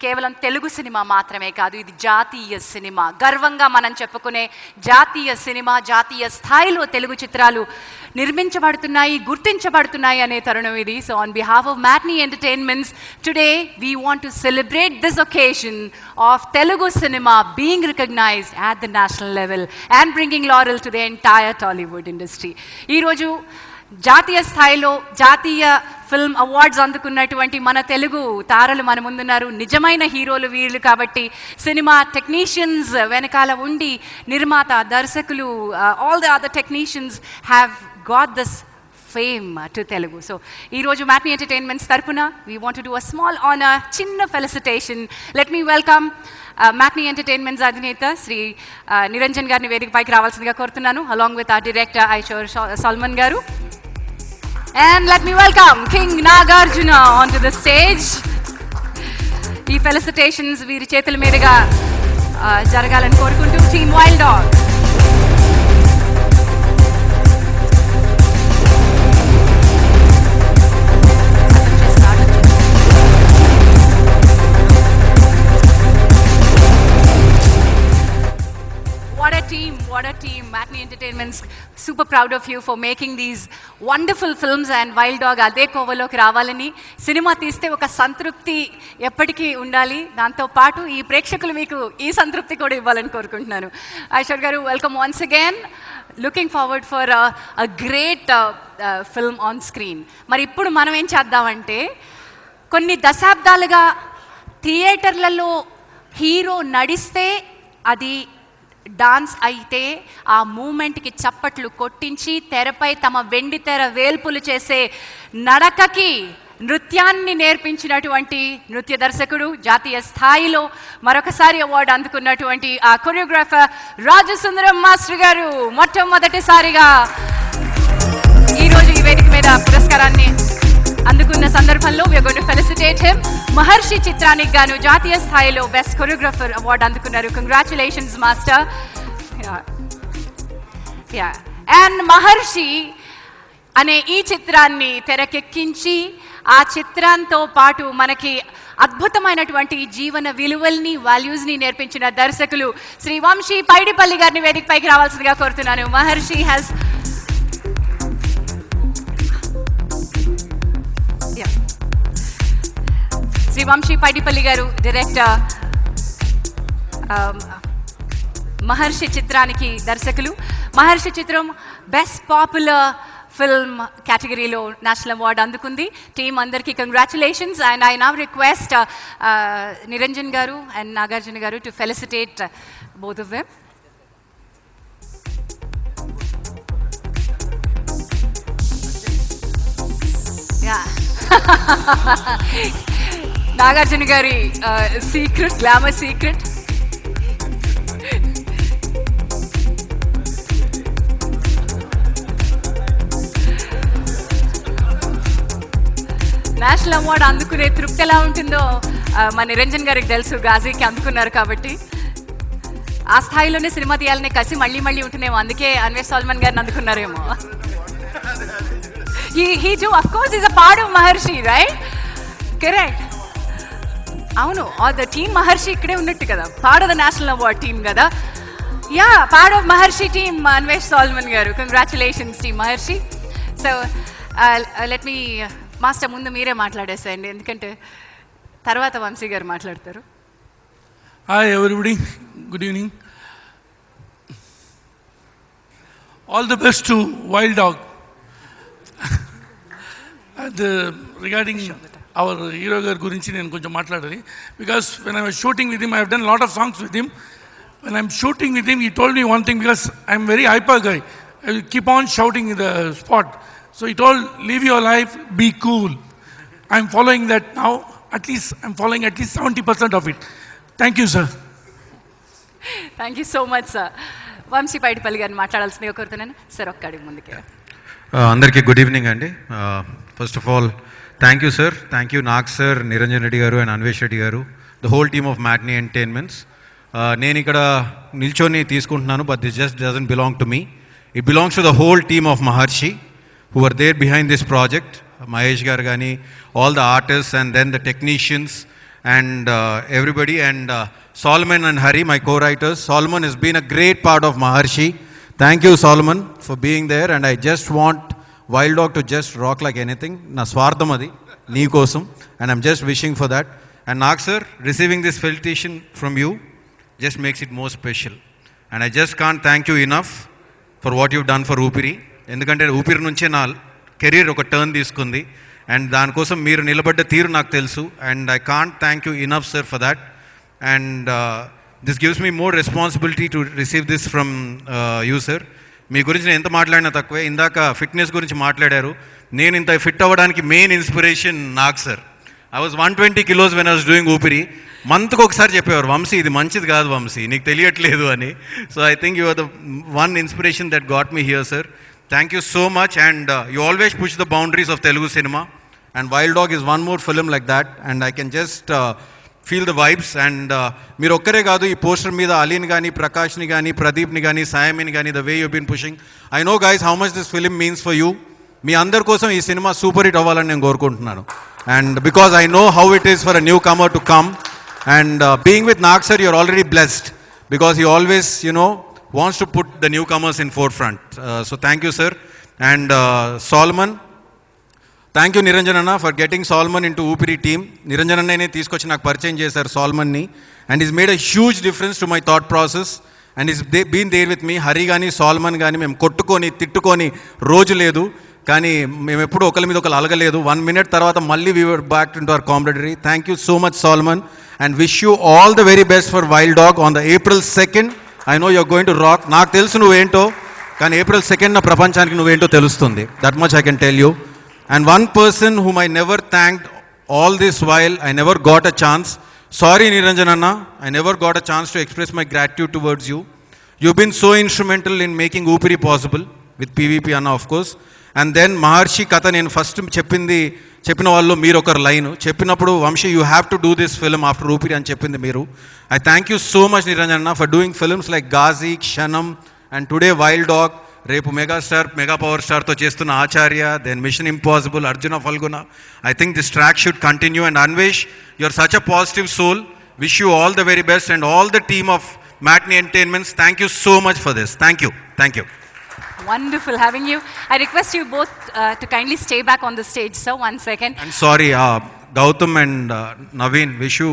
కేవలం Telugu cinema మాత్రమే కాదు, ఇది జాతీయ cinema. గర్వంగా మనం చెప్పుకునే జాతీయ సినిమా. జాతీయ స్థాయిలో తెలుగు చిత్రాలు నిర్మించబడుతున్నాయి, గుర్తించబడుతున్నాయి అనే తరుణం ఇది. So on behalf of Matinee Entertainments today we want to celebrate this occasion of Telugu cinema being recognised at the national level and bringing laurel to the entire Tollywood industry. ఈరోజు జాతీయ స్థాయిలో జాతీయ ఫిల్మ్ అవార్డ్స్ అందుకున్నటువంటి మన తెలుగు తారలు మన ముందున్నారు. నిజమైన హీరోలు వీళ్ళు కాబట్టి సినిమా టెక్నీషియన్స్ వెనకాల ఉండి నిర్మాత, దర్శకులు, all the other technicians have got this fame to Telugu. So ఈరోజు మ్యాట్నీ ఎంటర్టైన్మెంట్స్ తరపున we want to do a small honour, చిన్న felicitation. Let me welcome Matinee Entertainments అధినేత శ్రీ నిరంజన్ గారిని వేదికపైకి రావాల్సిందిగా కోరుతున్నాను, along with our director Ahishor Solomon గారు. And let me welcome King Nagarjuna onto the stage. ఈ ఫెలిసిటేషన్స్ వీరి చేతుల మీదుగా జరగాలని కోరుకుంటూ team wild dog. What a team. Matinee Entertainment's super proud of you for making these wonderful films, and Wild Dog అదే కోవలోకి రావాలని, సినిమా తీస్తే ఒక సంతృప్తి ఎప్పటికీ ఉండాలి, దాంతో పాటు ఈ ప్రేక్షకులు మీకు ఈ సంతృప్తి కూడా ఇవ్వాలని కోరుకుంటున్నాను. ఐశ్వర్ గారు, welcome once again. Looking forward for a great film on screen. మరి ఇప్పుడు మనం ఏం చేద్దామంటే, కొన్ని దశాబ్దాలుగా థియేటర్లలో హీరో నడిస్తే అది డాన్స్ అయితే ఆ మూమెంట్కి చప్పట్లు కొట్టించి తెరపై తమ వెండి తెర వేల్పులు చేసే నడకకి నృత్యాన్ని నేర్పించినటువంటి నృత్య దర్శకుడు, జాతీయ స్థాయిలో మరొకసారి అవార్డు అందుకున్నటువంటి ఆ కొరియోగ్రాఫర్ రాజసుందరం మాస్టర్ గారు మొట్టమొదటిసారిగా ఈరోజు ఈ వేదిక మీద పురస్కారాన్ని అందుకున్న సందర్భంలో we are going to felicitate him. మహర్షి చిత్రానికి గాను జాతీయ స్థాయిలో బెస్ట్ కొరియోగ్రాఫర్ అవార్డు అందుకున్నారు. Congratulations master. అండ్ మహర్షి అనే ఈ చిత్రాన్ని తెరకెక్కించి ఆ చిత్రంతో పాటు మనకి అద్భుతమైనటువంటి జీవన విలువల్ని, వాల్యూస్ని నేర్పించిన దర్శకులు శ్రీ వంశీ పైడిపల్లి గారిని వేదికపైకి రావాల్సిందిగా కోరుతున్నాను. మహర్షి హ్యాస్ శ్రీ వంశీ పైడిపల్లి గారు డైరెక్టర్, మహర్షి చిత్రానికి దర్శకులు. మహర్షి చిత్రం బెస్ట్ పాపులర్ ఫిల్మ్ కేటగిరీలో నేషనల్ అవార్డు అందుకుంది. టీమ్ అందరికీ congratulations. And I now request Niranjan గారు అండ్ నాగార్జున గారు to felicitate both of them. Nagarjuna గారి secret, glamour secret. National award అందుకునే తృప్తి ఎలా ఉంటుందో మన నిరంజన్ గారికి తెలుసు, గాజీకి అందుకున్నారు కాబట్టి. ఆ స్థాయిలోనే సినిమా తీయాలనే కసి మళ్ళీ మళ్ళీ ఉంటుందేమో, అందుకే అన్వేష్ సల్మాన్ గారిని అందుకున్నారేమో. he too of course is a part of Maharshi, right? Correct. అవును, ద టీమ్ మహర్షి ఇక్కడే ఉన్నట్టు కదా, part of the national award team కదా. Yeah, part of Maharshi team Anvesh Solomon గారు. Congratulations team Maharshi. So let me master ముందు మీరే మాట్లాడేసేయండి, ఎందుకంటే తర్వాత వంశీ గారు మాట్లాడతారు. Hi everybody, good evening. All the best to wild dog. Regarding our hero గారి గురించి నేను కొంచెం మాట్లాడాలి. Because when I was shooting with him, I have done lot of songs with him. When I'm shooting with him, he told me one thing, because I'm very hyper guy. I will keep on shouting in the spot. So he told, live your life, be cool. I'm following that now. At least I'm following at least 70% of it. Thank you, sir. Thank you so much sir. Vamshi Paidipally గారిని మాట్లాడాల్సిందిగా కోరుతున్నాను sir. ఒక్క అడుగు ముందుకే. అందరికీ good evening అండి. First of all thank you sir, thank you Nag sir, Niranjan Reddy గారు and Anvesh Reddy గారు, the whole team of Matinee Entertainments. నేను ఇక్కడ నిల్చొని తీసుకుంటున్నాను, but this just doesn't belong to me. It belongs to the whole team of Maharshi who are there behind this project. Mahesh గారు కానీ, all the artist and then the technicians and everybody, and Solomon and Hari, my co-writers. Solomon has been a great part of Maharshi. Thank you, Solomon, for being there. And I just want Wild Dog to just rock like anything. Na swartham adi, nee kosam. And I'm just wishing for that. And Nag sir, receiving this felicitation from you just makes it more special. And I just can't thank you enough for what you've done for Upiri. ఎందుకంటే ఊపిరి నుంచే నా career ఒక turn తీసుకుంది. And దానికోసం మీరు నిలబడ్డ తీరు నాకు తెలుసు. And I can't thank you enough sir for that. And this gives me more responsibility to receive this from you, sir. మీ గురించి నేను ఎంత మాట్లాడినా తక్కువే. ఇందాక ఫిట్నెస్ గురించి మాట్లాడారు. నేను ఇంత ఫిట్ అవ్వడానికి main inspiration Nag sir. I was 120 kilos when I was doing ఊపిరి. మంత్కి ఒకసారి చెప్పేవారు, వంశీ ఇది మంచిది కాదు వంశీ, నీకు తెలియట్లేదు అని. So I think you are the one inspiration that got me here, sir. Thank you so much. And you always push the boundaries of Telugu cinema. And wild dog is one more film like that. And I can just feel the vibes. And మీరు ఒక్కరే కాదు, ఈ poster మీద అలీని కానీ, ప్రకాష్ని కానీ, ప్రదీప్ని కానీ, సాయమిని కానీ, the way you been pushing. I know guys how much this film means for you. మీ అందరి కోసం ఈ సినిమా సూపర్ హిట్ అవ్వాలని నేను కోరుకుంటున్నాను. And because I know how it is for a newcomer to come. And being with Nag sir, you're already blessed because he always wants to put the newcomers in forefront. So thank you, sir. And Solomon, thank you Niranjan అన్న for getting Solomon into Oopiri team. Niranjan అన్ననే తీసుకొచ్చి నాకు పరిచయం చేశారు సాల్మన్ని. And is made a huge difference to my thought process. And is been there with me. Hari కానీ, Solomon కానీ, మేము కొట్టుకొని తిట్టుకొని రోజు లేదు, కానీ మేము ఎప్పుడు ఒకరి మీద ఒకరు అలగలేదు. 1 minute తర్వాత మళ్ళీ we were back into our competitory. Thank you so much Solomon. And wish you all the very best for wild dog on the April 2nd. I know you're going to rock. నాకు తెలుసు నువ్వేంటో, కానీ April 2nd నా ప్రపంచానికి నువ్వేంటో తెలుస్తుంది. That much I can tell you. And one person whom I never thanked all this while, I never got a chance. Sorry Niranjan Anna, I never got a chance to express my gratitude towards you. You've been so instrumental in making Upiri possible, with PVP Anna of course. And then Maharshi Katha, నేను first చెప్పిన వాళ్ళు మీరు ఒక line చెప్పినప్పుడు, Vamshi you have to do this film after Oopiri అని చెప్పింది మీరు. I thank you so much Niranjan అన్న for doing films like Ghazi, Kshanam, and today wild dog. రేపు మెగాస్టార్, మెగా పవర్ స్టార్తో చేస్తున్న Acharya, then Mission Impossible, Arjuna Phalguna. I think this track should continue. And Anvesh, you are such a positive soul. Wish you all the very best and all the team of Matinee Entertainments. Thank you so much for this. Thank you. Thank you. Wonderful having you. I request you both to kindly stay back on the stage, sir. 1 second. And sorry, Gautam and Naveen, wish you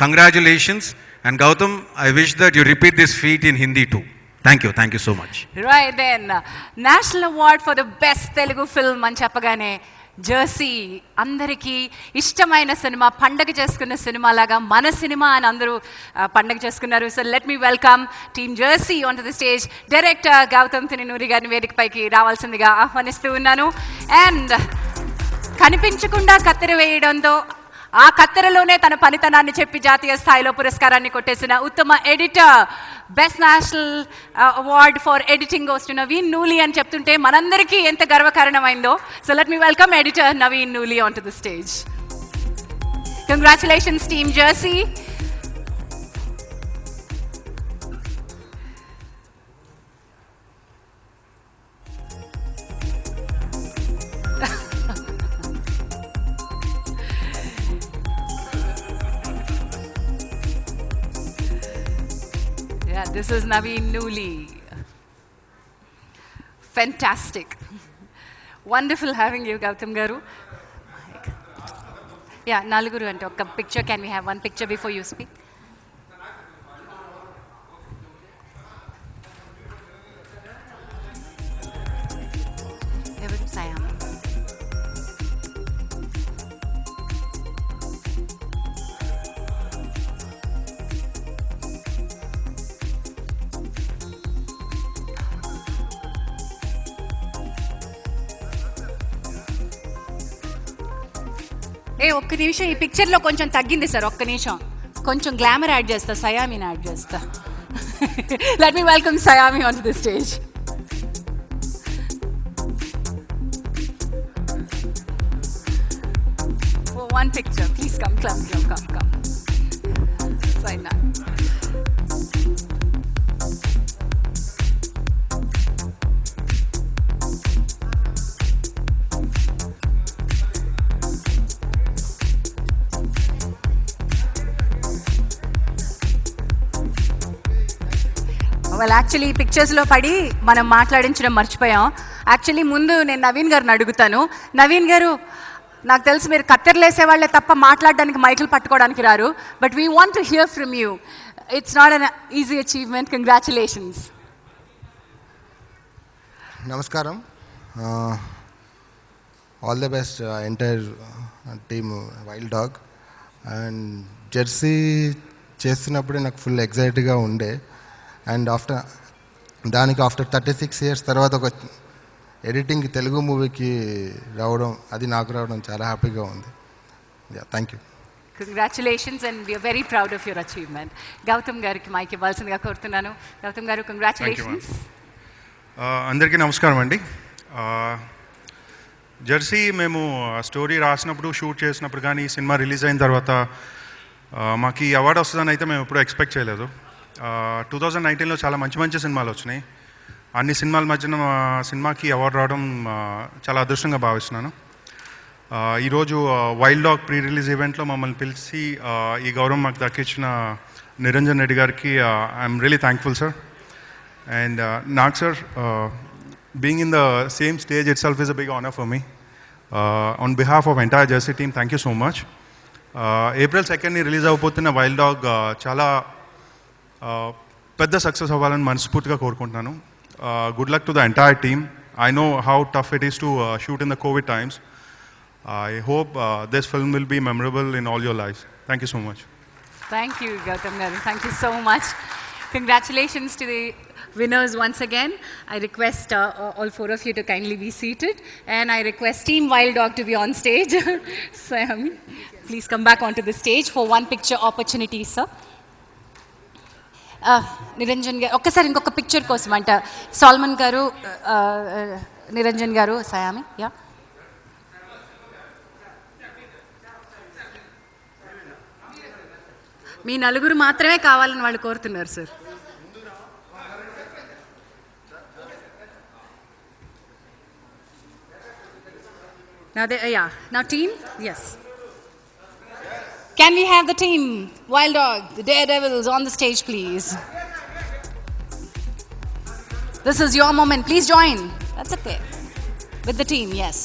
congratulations. And Gautam, I wish that you repeat this feat in Hindi too. Thank you so much. Right then, National Award for the best Telugu film అని చెప్పగానే Jersey అందరికీ ఇష్టమైన cinema, పండగ చేసుకున్న cinema లాగా మన cinema అని అందరూ పండగ చేసుకున్నారు. So let me welcome team jersey on to the stage. Director Gautam Tinnanuri గారిని వేదికపైకి రావాల్సిందిగా ఆహ్వానిస్తూ ఉన్నాను. అండ్ కనిపించకుండా కత్తెర వేయడంతో ఆ కత్తెరలోనే తన పనితనాన్ని చెప్పి జాతీయ స్థాయిలో పురస్కారాన్ని కొట్టేసిన ఉత్తమ editor, best national award for editing goes to Naveen Nooli అని చెప్తుంటే మనందరికీ ఎంత గర్వకారణమైందో. So let me welcome editor Naveen Nooli on to the stage. Congratulations team Jersey. Yeah, this is Naveen Nooli. Fantastic. Wonderful having you, Gautam Garu. Yeah, Naluguru and a picture. Can we have one picture before you speak? Sayam. ఒక్క నిమిషం, ఈ పిక్చర్లో కొంచెం తగ్గింది sir, ఒక్క నిమిషం, కొంచెం glamour add చేస్తా, సయామిని యాడ్ చేస్తా. Let me welcome Sayami on to the stage. One picture, please come. Sign that. Well actually ఈ పిక్చర్స్లో పడి మనం మాట్లాడించడం మర్చిపోయాం. యాక్చువల్లీ ముందు నేను నవీన్ గారిని అడుగుతాను. నవీన్ గారు, నాకు తెలుసు మీరు కత్తెరలేసే వాళ్ళే తప్ప మాట్లాడడానికి మైకులు పట్టుకోవడానికి రారు, but we want to hear from you. It's not an easy achievement. Congratulations. నమస్కారం. All the best entire team wild dog. And Jersey చేస్తున్నప్పుడే నాకు ఫుల్ ఎగ్జైట్గా ఉండే. అండ్ ఆఫ్టర్ 36 years తర్వాత ఒక ఎడిటింగ్ తెలుగు మూవీకి రావడం, అది నాకు రావడం చాలా హ్యాపీగా ఉంది. Thank you. Congratulations and we are very proud of your achievement. Gautam గారికి మైక్ ఇవ్వాల్సిందిగా కోరుతున్నాను. గౌతమ్ గారు, కంగ్రాచులేషన్స్. అందరికీ నమస్కారం అండి. జెర్సీ మేము స్టోరీ రాసినప్పుడు, షూట్ చేసినప్పుడు కానీ, సినిమా రిలీజ్ అయిన తర్వాత మాకు ఈ అవార్డు వస్తుందని అయితే మేము ఎప్పుడూ ఎక్స్పెక్ట్ చేయలేదు. 2019లో చాలా మంచి సినిమాలు వచ్చినాయి. అన్ని సినిమాల మధ్యన సినిమాకి అవార్డు రావడం చాలా అదృష్టంగా భావిస్తున్నాను. ఈరోజు వైల్డ్ డాగ్ ప్రీ రిలీజ్ ఈవెంట్లో మమ్మల్ని పిలిచి ఈ గౌరవం మాకు దక్కించిన నిరంజన్ రెడ్డి గారికి I'm really thankful sir. And నాకు sir, being in the same stage itself is a big honor for me. On behalf of entire Jersey team, thank you so much. April 2nd release అవబోతున్న wild dog చాలా పెద్ద success అవ్వాలని మనస్ఫూర్తిగా కోరుకుంటున్నాను. Good luck to the entire team. I know how tough it is to shoot in the COVID times. I hope this film will be memorable in all your lives. Thank you so much. Thank you, Gautam garu. Thank you so much. Congratulations to the winners once again. I request all four of you to kindly be seated, and I request Team Wild Dog to be on stage. Sam, please come back onto the stage for one picture opportunity, sir. Niranjan గారు, ఒక్కసారి ఇంకొక picture కోసం అంట. Salmon గారు, నిరంజన్ గారు, సయామి. Yeah, మీ నలుగురు మాత్రమే కావాలని వాళ్ళు కోరుతున్నారు sir. Now team, yes. Can we have the team Wild Dog, the Daredevils, on the stage, please? This is your moment. Please join. That's okay. With the team, yes.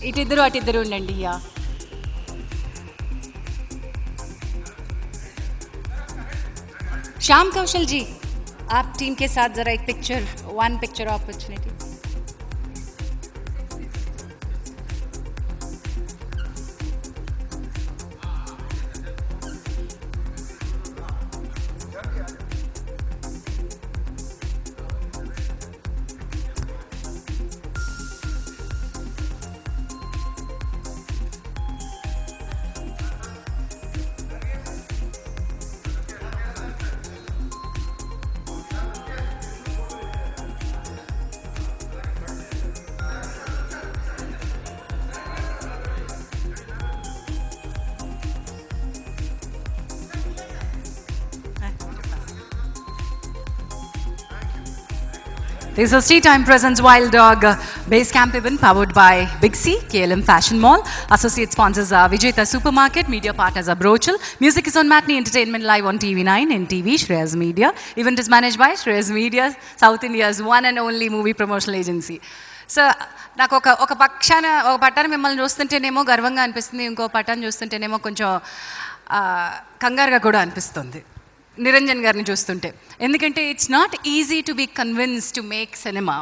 Itiddaru atiddaru undandi. Yeah. Shyam Kaushal ji, आप team के साथ जरा एक picture, one picture opportunity. This is Tea Time presents Wild Dog Base Camp event powered by Big C, KLM Fashion Mall. Associate sponsors are Vijayta Supermarket, media partners are Brochel. Music is on Matinee Entertainment live on TV9 and TV, Shreyas Media. Event is managed by Shreyas Media, South India's one and only movie promotional agency. So, నాకు ఒక పట్టాన మిమ్మల్ని చూస్తుంటేనేమో గర్వంగా అనిపిస్తుంది, ఇంకో పట్టాన్ని చూస్తుంటేనేమో కొంచెం కంగారుగా కూడా అనిపిస్తుంది నిరంజన్ గారిని చూస్తుంటే. ఎందుకంటే it's not easy to be convince to make cinema.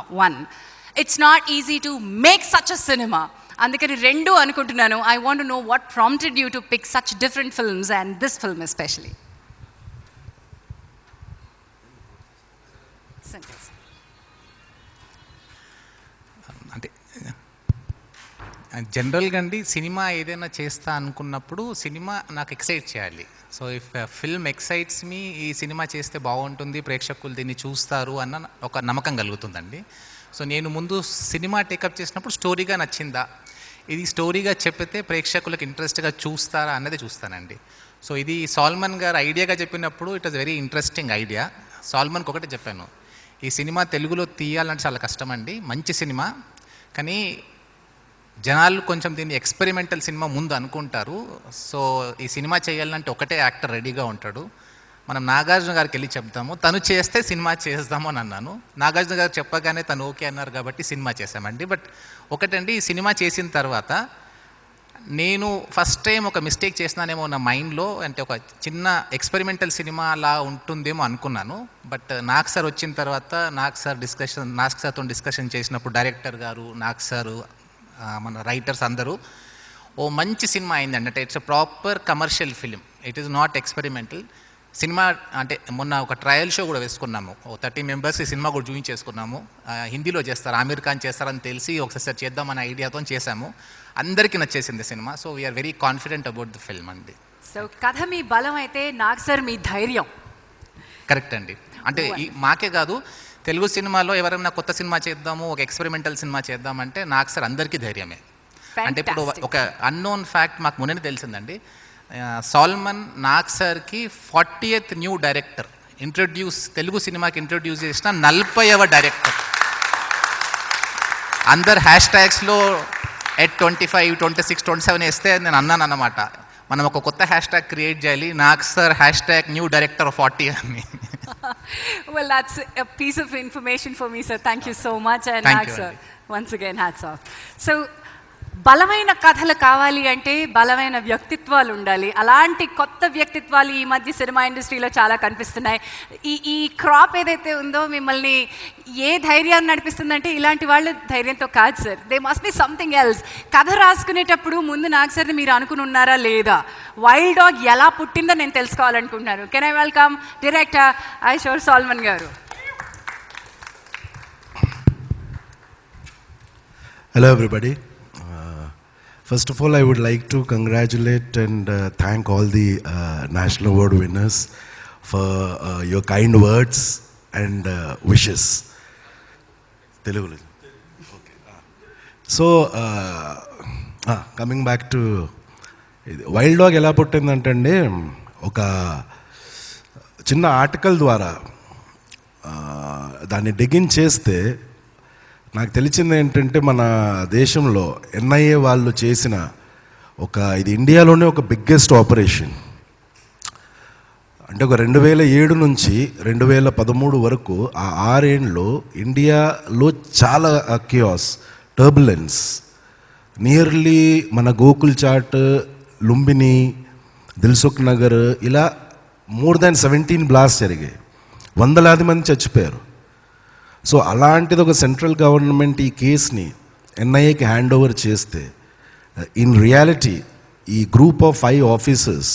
It's not easy to make such a cinema. అందుకని రెండు అనుకుంటున్నాను. I want to know what prompted you to pick such different films and this film especially. అంటే జనరల్గా అండి cinema ఏదైనా చేస్తా అనుకున్నప్పుడు cinema నాకు ఎక్సైట్ చేయాలి. So if film excites me, ఈ సినిమా చేస్తే బాగుంటుంది, ప్రేక్షకులు దీన్ని చూస్తారు అన్న ఒక నమ్మకం కలుగుతుందండి. సో నేను ముందు సినిమా టేకప్ చేసినప్పుడు స్టోరీగా నచ్చిందా, ఇది స్టోరీగా చెప్పితే ప్రేక్షకులకు ఇంట్రెస్ట్గా చూస్తారా అన్నది చూస్తానండి. సో ఇది సాల్మన్ గారు ఐడియాగా చెప్పినప్పుడు it was very interesting idea. సాల్మన్కి ఒకటే చెప్పాను, ఈ సినిమా తెలుగులో తీయాలంటే చాలా కష్టం అండి, మంచి సినిమా, కానీ జనాలు కొంచెం దీన్ని ఎక్స్పెరిమెంటల్ సినిమా ముందు అనుకుంటారు. సో ఈ సినిమా చేయాలంటే ఒకటే యాక్టర్ రెడీగా ఉంటాడు, మనం నాగార్జున గారికి వెళ్ళి చెప్దాము, తను చేస్తే సినిమా చేద్దాము అని అన్నాను. నాగార్జున గారు చెప్పగానే తను ఓకే అన్నారు కాబట్టి సినిమా చేశామండి. బట్ ఒకటండి, ఈ సినిమా చేసిన తర్వాత నేను ఫస్ట్ టైం ఒక మిస్టేక్ చేసినానేమో నా మైండ్లో, అంటే ఒక చిన్న ఎక్స్పెరిమెంటల్ సినిమా అలా ఉంటుందేమో అనుకున్నాను. బట్ నాగ్ సార్ వచ్చిన తర్వాత నాగ్ సార్తో డిస్కషన్ చేసినప్పుడు డైరెక్టర్ గారు, నాగ్ సారు, మన రైటర్స్ అందరూ ఓ మంచి సినిమా అయిందండి. అంటే it's proper commercial film, it is not experimental cinema. అంటే మొన్న ఒక ట్రయల్ షో కూడా వేసుకున్నాము, 30 మెంబర్స్ ఈ సినిమా కూడా చూపించేసుకున్నాము. హిందీలో చేస్తారు, ఆమీర్ ఖాన్ చేస్తారని తెలిసి ఒకసారి చేద్దామనే ఐడియాతో చేశాము. అందరికీ నచ్చేసింది cinema. So we are very confident about the film అండి. సో కథ మీ బలం అయితే నాగ్ సార్ మీ ధైర్యం. కరెక్ట్ అండి. అంటే మాకే కాదు, తెలుగు సినిమాలో ఎవరైనా కొత్త సినిమా చేద్దాము, ఒక ఎక్స్పెరిమెంటల్ సినిమా చేద్దామంటే నాగ్ సార్ అందరికీ ధైర్యమే. అంటే ఇప్పుడు ఒక అన్నోన్ ఫ్యాక్ట్ మాకు మొన్న తెలిసిందండి, సాల్మన్ నాగ్ సార్కి 40th న్యూ డైరెక్టర్ తెలుగు సినిమాకి ఇంట్రడ్యూస్ చేసిన 40వ డైరెక్టర్. అందరు హ్యాష్ట్యాగ్స్లో @25, 26, 27 వేస్తే నేను అన్నాను అన్నమాట, మనం ఒక కొత్త హ్యాష్ట్యాగ్ క్రియేట్ చేయాలి, నాగ్ సార్ #న్యూ డైరెక్టర్ 40 అని. Well, that's a piece of information for me, sir. Thank you so much. And Nag sir, once again, hats off. So, బలమైన కథలు కావాలి అంటే బలమైన వ్యక్తిత్వాలు ఉండాలి. అలాంటి కొత్త వ్యక్తిత్వాలు ఈ మధ్య సినిమా ఇండస్ట్రీలో చాలా కనిపిస్తున్నాయి. ఈ క్రాప్ ఏదైతే ఉందో మిమ్మల్ని ఏ ధైర్యాన్ని నడిపిస్తుందంటే ఇలాంటి వాళ్ళు ధైర్యంతో కాదు sir, they must be something else. కథ రాసుకునేటప్పుడు ముందు నాగ్ సార్ని మీరు అనుకుని ఉన్నారా లేదా, వైల్డ్ డాగ్ ఎలా పుట్టిందో నేను తెలుసుకోవాలనుకుంటున్నాను. Can I welcome director Ahishor Solomon గారు. Hello everybody. First of all, I would like to congratulate and thank all the National Award winners for your kind words and wishes. Telugu. Okay. So, coming back to wild dog ఎలా పుట్టిందంటే అండి, ఒక చిన్న article ద్వారా దాన్ని డిగిన్ చేస్తే నాకు తెలిసింది ఏంటంటే, మన దేశంలో NIA వాళ్ళు చేసిన ఇది ఇండియాలోనే ఒక బిగ్గెస్ట్ ఆపరేషన్. అంటే ఒక 2007 నుంచి 2013 వరకు ఆ 6 ఏళ్ళలో ఇండియాలో చాలా కియాస్, టర్బులెన్స్, నియర్లీ మన గోకుల్ చాట్, లుంబిని, దిల్సుఖ్ నగర్ ఇలా more than 17 బ్లాస్ట్ జరిగాయి, వందలాది మంది చచ్చిపోయారు. సో అలాంటిది ఒక సెంట్రల్ గవర్నమెంట్ ఈ కేసుని NIAకి హ్యాండ్ ఓవర్ చేస్తే, ఇన్ రియాలిటీ ఈ గ్రూప్ ఆఫ్ 5 ఆఫీసర్స్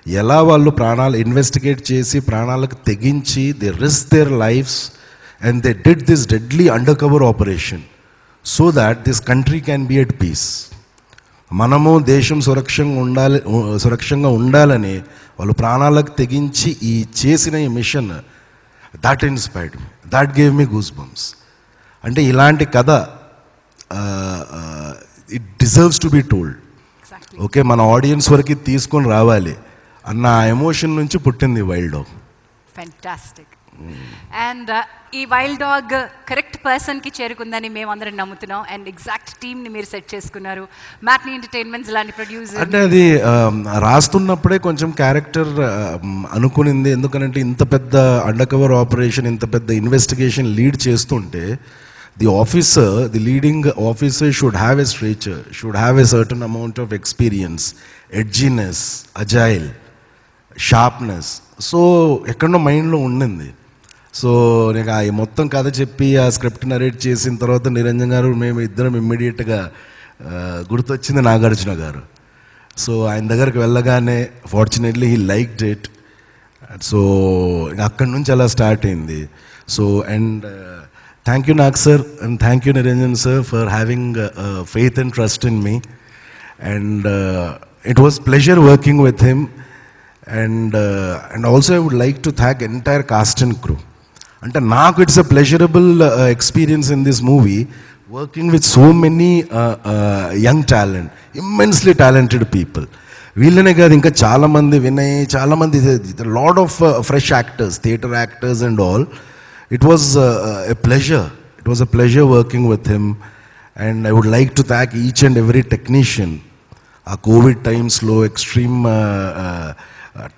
ఎలా వాళ్ళు ప్రాణాలు ఇన్వెస్టిగేట్ చేసి ప్రాణాలకు తెగించి they risk their lives and they did this deadly undercover operation so that this country can be at peace. మనము దేశం సురక్షంగా ఉండాలని వాళ్ళు ప్రాణాలకు తెగించి ఈ చేసిన ఈ machine, that inspired me, that gave me goosebumps. అంటే ఇలాంటి కథ it deserves to be told. Okay, మన ఆడియన్స్ వరకు తీసుకొని రావాలి అన్న ఎమోషన్ నుంచి పుట్టింది వైల్డ్ డాగ్. ఫెంటాస్టిక్. అండ్ ఈ వైల్డ్ డాగ్ కరెక్ట్ పర్సన్కి చేరుకుందని మేము అందరం నమ్ముతున్నాం. అండ్ ఎగ్జాక్ట్ టీమ్ని మీరు సెట్ చేసుకున్నారు, మ్యాట్నీ ఎంటర్టైన్మెంట్స్ లాంటి ప్రొడ్యూసర్. అంటే అది రాస్తున్నప్పుడే కొంచెం క్యారెక్టర్ అనుకునింది, ఎందుకంటే ఇంత పెద్ద అండర్ కవర్ ఆపరేషన్, ఇంత పెద్ద ఇన్వెస్టిగేషన్ లీడ్ చేస్తుంటే the leading officer should have a stature, should have a certain amount of experience, edginess, agile, sharpness. So ఎక్కడో మైండ్లో ఉండింది. సో నీకు ఆ మొత్తం కథ చెప్పి ఆ స్క్రిప్ట్ నరేట్ చేసిన తర్వాత నిరంజన్ గారు మేము ఇద్దరం ఇమ్మీడియట్గా గుర్తొచ్చింది నాగార్జున గారు. సో ఆయన దగ్గరికి వెళ్ళగానే fortunately he liked it. So అక్కడి నుంచి అలా స్టార్ట్ అయింది. So and Thank you, Nag sir, and thank you, Niranjan sir, for having faith and trust in me. And it was pleasure working with him. And also I would like to thank entire cast and crew. అంటే నాకు it's a pleasurable experience in this movie working with so many young talent immensely talented people. వీళ్ళనే కాదు ఇంకా చాలామంది వినయ్, చాలామంది lot of fresh actors, theatre actors and all. It was a pleasure. It was a pleasure working with him. And I would like to thank each and every technician. ఆ covid టైమ్స్లో extreme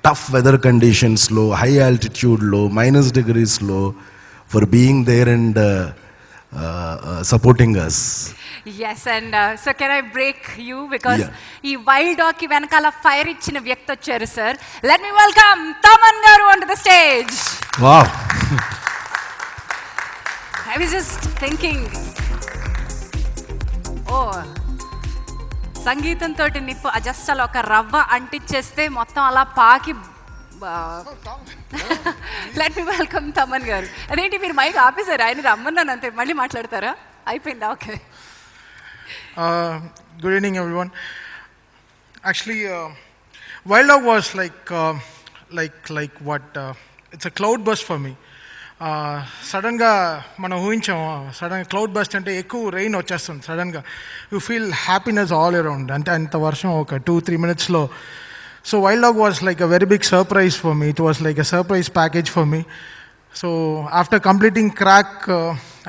tough weather conditions low, high altitude low, minus degrees low, for being there and supporting us. Yes, and so can I break you because ee wild dog ki venakala fire ichina vyakti vacharu sir. Let me welcome Taman garu onto the stage. Wow. I was just thinking, సంగీతంతో నిప్పు just అలా ఒక రవ్వ అంటించేస్తే మొత్తం అలా పాకి. Let me welcome Thaman గారు. అదేంటి మీరు మైక్ ఆపేశారు? ఆయన రమ్మన్నాను అంతే, మళ్ళీ మాట్లాడతారా? అయిపోయిందా? Okay. Good evening everyone. Actually wild Dog was like what it's a cloud bust for me. సడన్గా మనం ఊహించాము, సడన్గా క్లౌడ్ బస్ట్ అంటే ఎక్కువ రెయిన్ వచ్చేస్తుంది సడన్గా. You feel happiness all around. అంటే అంత వర్షం ఒక 2-3 minutesలో. So Wild Dog was like a very big surprise for me. It was like a surprise package for me. So after completing Krack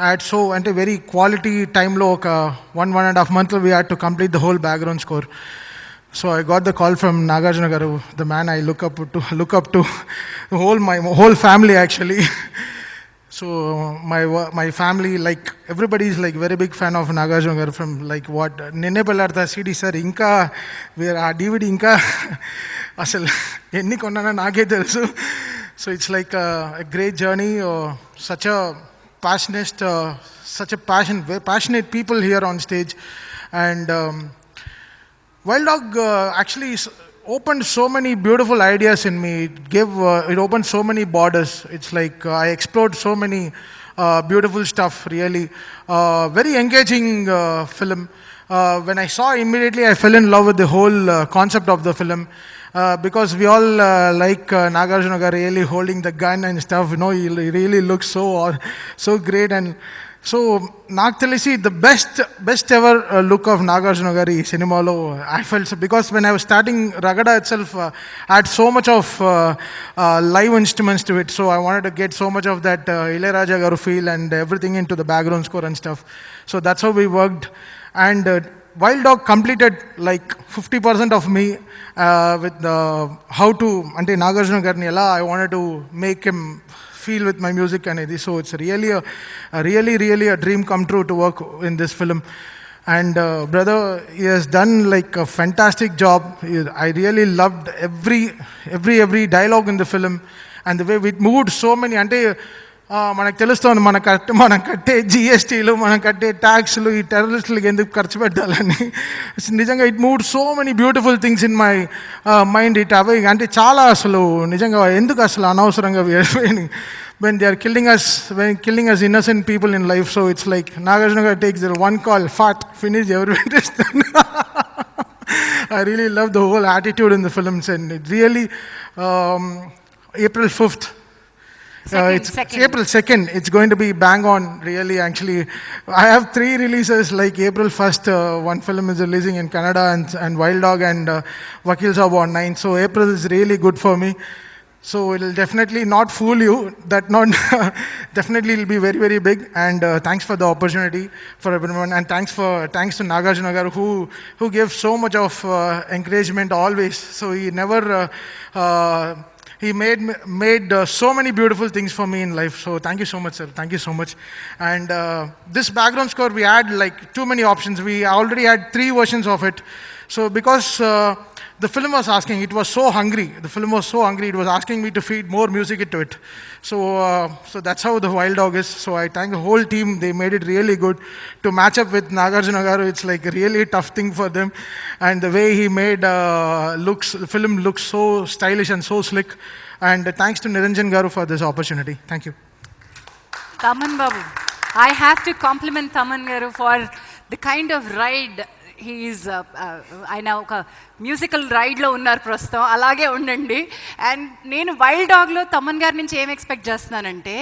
add so అంటే వెరీ క్వాలిటీ టైంలో ఒక 1.5 months we had to complete the whole background score. So I got the call from Nagarjuna Garu, the man I look up to, my whole family actually. So my family, like everybody is like very big fan of Nagarjuna Garu from like what Ninne Pellartha CD sir inka aa DVD inka asal enni konnana nake telusu. So it's like a great journey. Such a passionate people here on stage. And Wild Dog actually opened so many beautiful ideas in me. It opened so many borders. It's like I explored so many beautiful stuff, really. Very engaging film. When I saw immediately, I fell in love with the whole concept of the film. Because we all like Nagarjuna Garu really holding the gun and stuff. You know, he really looks so great. And so నాకు తెలిసి the best ever look of Nagarjuna Garu ఈ సినిమాలో I felt so, because when I was starting Ragada itself had so much of live instruments to it, so I wanted to get so much of that Ilayaraja Garu feel and everything into the background score and stuff. So that's how we worked. And Wild Dog completed like 50% of me with how to ante Nagarjuna Garu ela I wanted to make him feel with my music and this. So it's really a dream come true to work in this film. And brother, he has done like a fantastic job. I really loved every dialogue in the film and the way we moved so many. అంటే మనకు తెలుస్తుంది మనం కట్టే జిఎస్టీలు, మనం కట్టే ట్యాక్స్లు ఈ టెర్రరిస్టులకి ఎందుకు ఖర్చు పెట్టాలని. నిజంగా it moved so many beautiful things in my mind. It అవి అంటే చాలా అసలు నిజంగా ఎందుకు అసలు అనవసరంగా when they are killing us innocent people in life. So it's like Nagarjuna Garu takes their one call, fart, finish, everyone is done. I really love the whole attitude in the films. And it really April 5th. It's April 2nd. It's going to be bang on, really. Actually, I have 3 releases. Like April 1st, one film is releasing in Canada, and Wild Dog and Vakil Saab on 9th. So April is really good for me. So it will definitely not fool you. Definitely it will be very, very big. And thanks for the opportunity for everyone. And thanks to Nagarjuna Garu who gave so much of encouragement always. So he never. He made so many beautiful things for me in life. So thank you so much, sir. Thank you so much. And this background score, we had like too many options. We already had 3 versions of it. So because the film was asking, it was so hungry. The film was so hungry. It was asking me to feed more music into it. So that's how the Wild Dog is. So I thank the whole team. They made it really good to match up with Nagarjuna Garu. It's like a really tough thing for them. And the way he made the film looks so stylish and so slick. And thanks to Niranjan Garu for this opportunity. Thank you. Taman Babu. I have to compliment Taman garu for the kind of ride he's ఆయన ఒక musical రైడ్లో ఉన్నారు ప్రస్తుతం, అలాగే ఉండండి. And నేను wild డాగ్లో Thaman గారి నుంచి ఏం ఎక్స్పెక్ట్ చేస్తున్నానంటే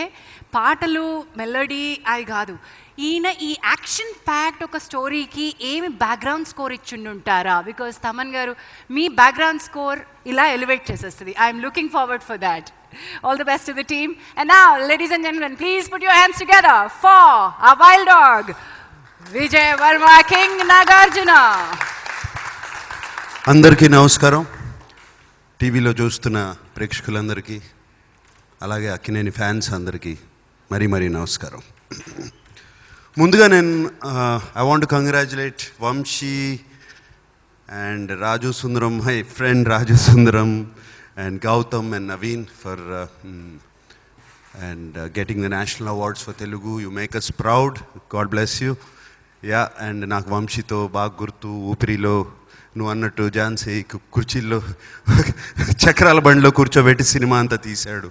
పాటలు మెలోడీ అది కాదు, ఈయన ఈ యాక్షన్ ప్యాక్డ్ ఒక స్టోరీకి ఏమి బ్యాక్గ్రౌండ్ స్కోర్ ఇచ్చిండుంటారా? బికాజ్ తమన్ గారు మీ బ్యాక్గ్రౌండ్ స్కోర్ ఇలా ఎలివేట్ చేసేస్తుంది. I'm looking forward for that. All the best to the team. And now, ladies and gentlemen, please put your hands together for our wild dog, Vijay Varma, King Nagarjuna. అందరికీ నమస్కారం. టీవీలో చూస్తున్న ప్రేక్షకులందరికీ, అలాగే Akkineni fans అందరికీ మరీ మరీ నమస్కారం. ముందుగా నేను I want to congratulate Vamshi and Raju Sundaram, my friend Raju Sundaram, and Gautam and Naveen for getting the national awards for Telugu. You make us proud. God bless you. Yeah, and నాకు వంశీతో బాగా గుర్తు. ఊపిరిలో నువ్వు అన్నట్టు ఝాన్సీ కుర్చీల్లో చక్రాల బండిలో కూర్చోబెట్టి సినిమా అంతా తీశాడు.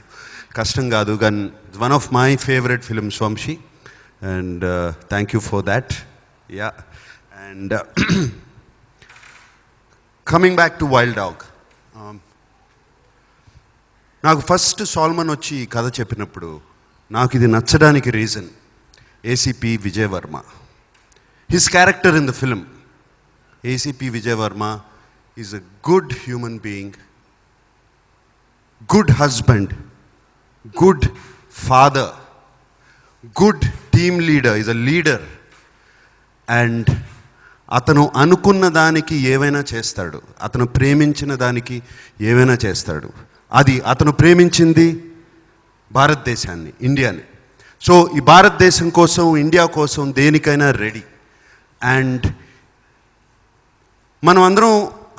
కష్టం కాదు, కానీ one of my favourite films Vamshi, and thank you for that. Yeah, and coming back to wild Dog, నాకు ఫస్ట్ సాల్మన్ వచ్చి ఈ కథ చెప్పినప్పుడు నాకు ఇది నచ్చడానికి reason ACP Vijay Varma. His character in the film, ACP Vijay Varma is a good human being, good husband, good father, good team leader, is a leader. And అతను అనుకున్న దానికి ఏవైనా చేస్తాడు, అతను ప్రేమించిన దానికి ఏవైనా చేస్తాడు. అది అతను ప్రేమించింది భారతదేశాన్ని, ఇండియాని. సో ఈ భారతదేశం కోసం, ఇండియా కోసం దేనికైనా రెడీ. అండ్ మనం అందరం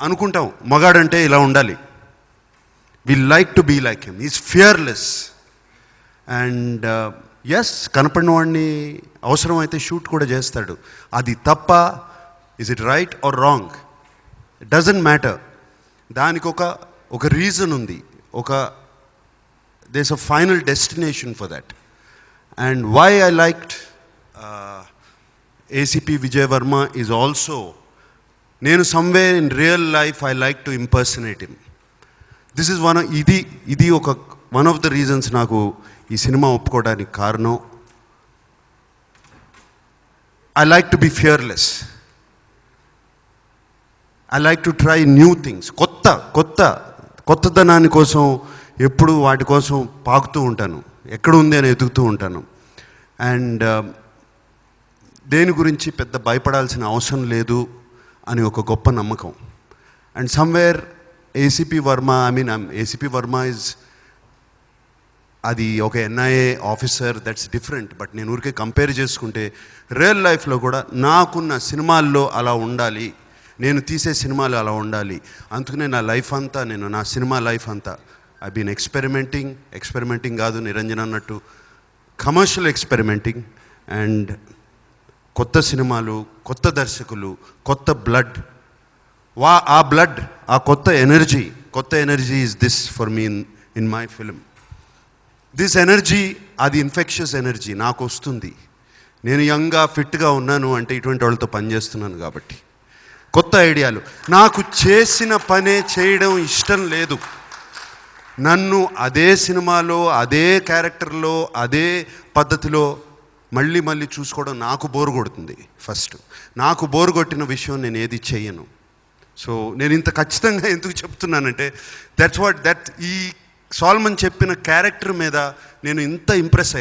అనుకుంటాం మగాడంటే ఇలా ఉండాలి, we like to be like him, is fearless. And yes, కనపడిన వాడిని అవసరమైతే షూట్ కూడా చేస్తాడు. అది తప్ప, is it right or wrong, it doesn't matter. దానికి ఒక రీజన్ ఉంది, there's a final destination for that. And why I liked ACP Vijay Varma is also, nenu somewhere in real life I like to impersonate him. This is one of the reasons నాకు ఈ cinema ఒప్పుకోవడానికి కారణం. I like to be fearless. I like to try new things. కొత్తదనాన్ని కోసం ఎప్పుడు వాటి కోసం పాకుతూ ఉంటాను, ఎక్కడ ఉంది అని ఎదుగుతూ ఉంటాను. అండ్ దేని గురించి పెద్ద భయపడాల్సిన అవసరం లేదు అని ఒక గొప్ప నమ్మకం. And somewhere ACP Varma, ACP Varma is, అది ఒక NIA officer, that's different. But నేను ఊరికే కంపేర్ చేసుకుంటే రియల్ లైఫ్లో కూడా నాకున్న సినిమాల్లో అలా ఉండాలి, నేను తీసే సినిమాలు అలా ఉండాలి. అందుకనే నా లైఫ్ అంతా, నా సినిమా లైఫ్ అంతా ఐ బీన్ ఎక్స్పెరిమెంటింగ్ కాదు, నిరంజన్ అన్నట్టు కమర్షియల్ ఎక్స్పెరిమెంటింగ్. అండ్ కొత్త సినిమాలు, కొత్త దర్శకులు, కొత్త బ్లడ్, ఆ బ్లడ్, ఆ కొత్త energy is this for me in my film. This energy, అది ఇన్ఫెక్షస్ ఎనర్జీ నాకు వస్తుంది. నేను యంగ్గా ఫిట్గా ఉన్నాను అంటే ఇటువంటి వాళ్ళతో పనిచేస్తున్నాను కాబట్టి. కొత్త ఐడియాలు, నాకు చేసిన పనే చేయడం ఇష్టం లేదు. నన్ను అదే సినిమాలో, అదే క్యారెక్టర్లో, అదే పద్ధతిలో మళ్ళీ చూసుకోవడం నాకు బోరు కొడుతుంది. ఫస్ట్ నాకు బోరు కొట్టిన విషయం నేను ఏది చేయను. సో నేను ఇంత ఖచ్చితంగా ఎందుకు చెప్తున్నానంటే దట్ ఈ సాల్మన్ చెప్పిన క్యారెక్టర్ మీద నేను ఇంత ఇంప్రెస్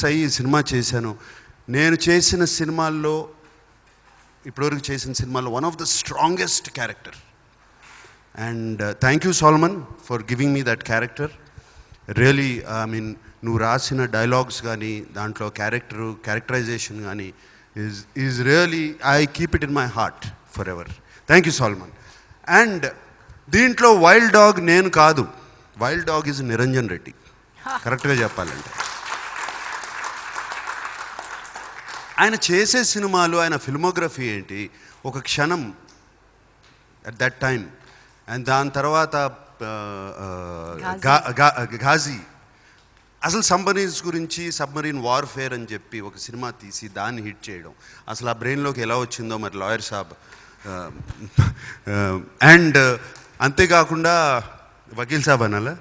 అయ్యి ఈ సినిమా చేశాను. నేను చేసిన సినిమాల్లో, ఇప్పటివరకు చేసిన సినిమాలో one of the strongest character. And thank you Solomon for giving me that character. Really నువ్వు రాసిన డైలాగ్స్ కానీ, దాంట్లో క్యారెక్టరైజేషన్ కానీ is really, I keep it in my heart for ever. Thank you Solomon. And దీంట్లో wild dog నేను కాదు, wild dog is Niranjan Reddy, కరెక్ట్గా చెప్పాలంటే. ఆయన చేసే సినిమాలు, ఆయన ఫిల్మోగ్రఫీ ఏంటి, ఒక క్షణం అట్ దట్ టైం. అండ్ దాని తర్వాత ఘాజీ, అసలు సబ్మరీన్స్ గురించి సబ్మరీన్ వార్ఫేర్ అని చెప్పి ఒక సినిమా తీసి దాన్ని హిట్ చేయడం అసలు ఆ బ్రెయిన్లోకి ఎలా వచ్చిందో మరి లాయర్ సాబ్. అండ్ అంతేకాకుండా వకీల్ సాబ్ అనాలా,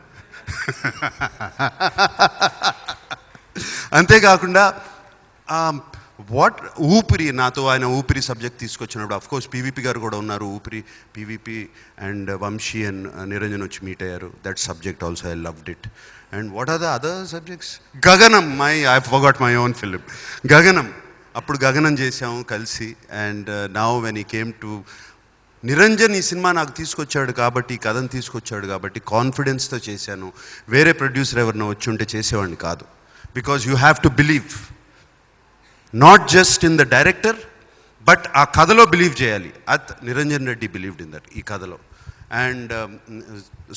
అంతేకాకుండా వాట్ ఊపిరి, నాతో ఆయన ఊపిరి సబ్జెక్ట్ తీసుకొచ్చినప్పుడు అఫ్కోర్స్ పీవీపీ గారు కూడా ఉన్నారు. Oopiri PVP and Vamshi and Niranjan వచ్చి మీట్ అయ్యారు. That subject also I loved it. And what are the other subjects? Gaganam, I forgot my own film Gaganam. అప్పుడు గగనం చేసాము కలిసి. And now when I came to Niranjan, ఈ సినిమా నాకు తీసుకొచ్చాడు కాబట్టి, ఈ కథను తీసుకొచ్చాడు కాబట్టి కాన్ఫిడెన్స్తో చేశాను. వేరే ప్రొడ్యూసర్ ఎవరినో వచ్చి ఉంటే చేసేవాడిని కాదు. Because you have to believe not just in the director but ఆ కథలో బిలీవ్ చేయాలి. Niranjan Reddy believed in that, ఈ కథలో. అండ్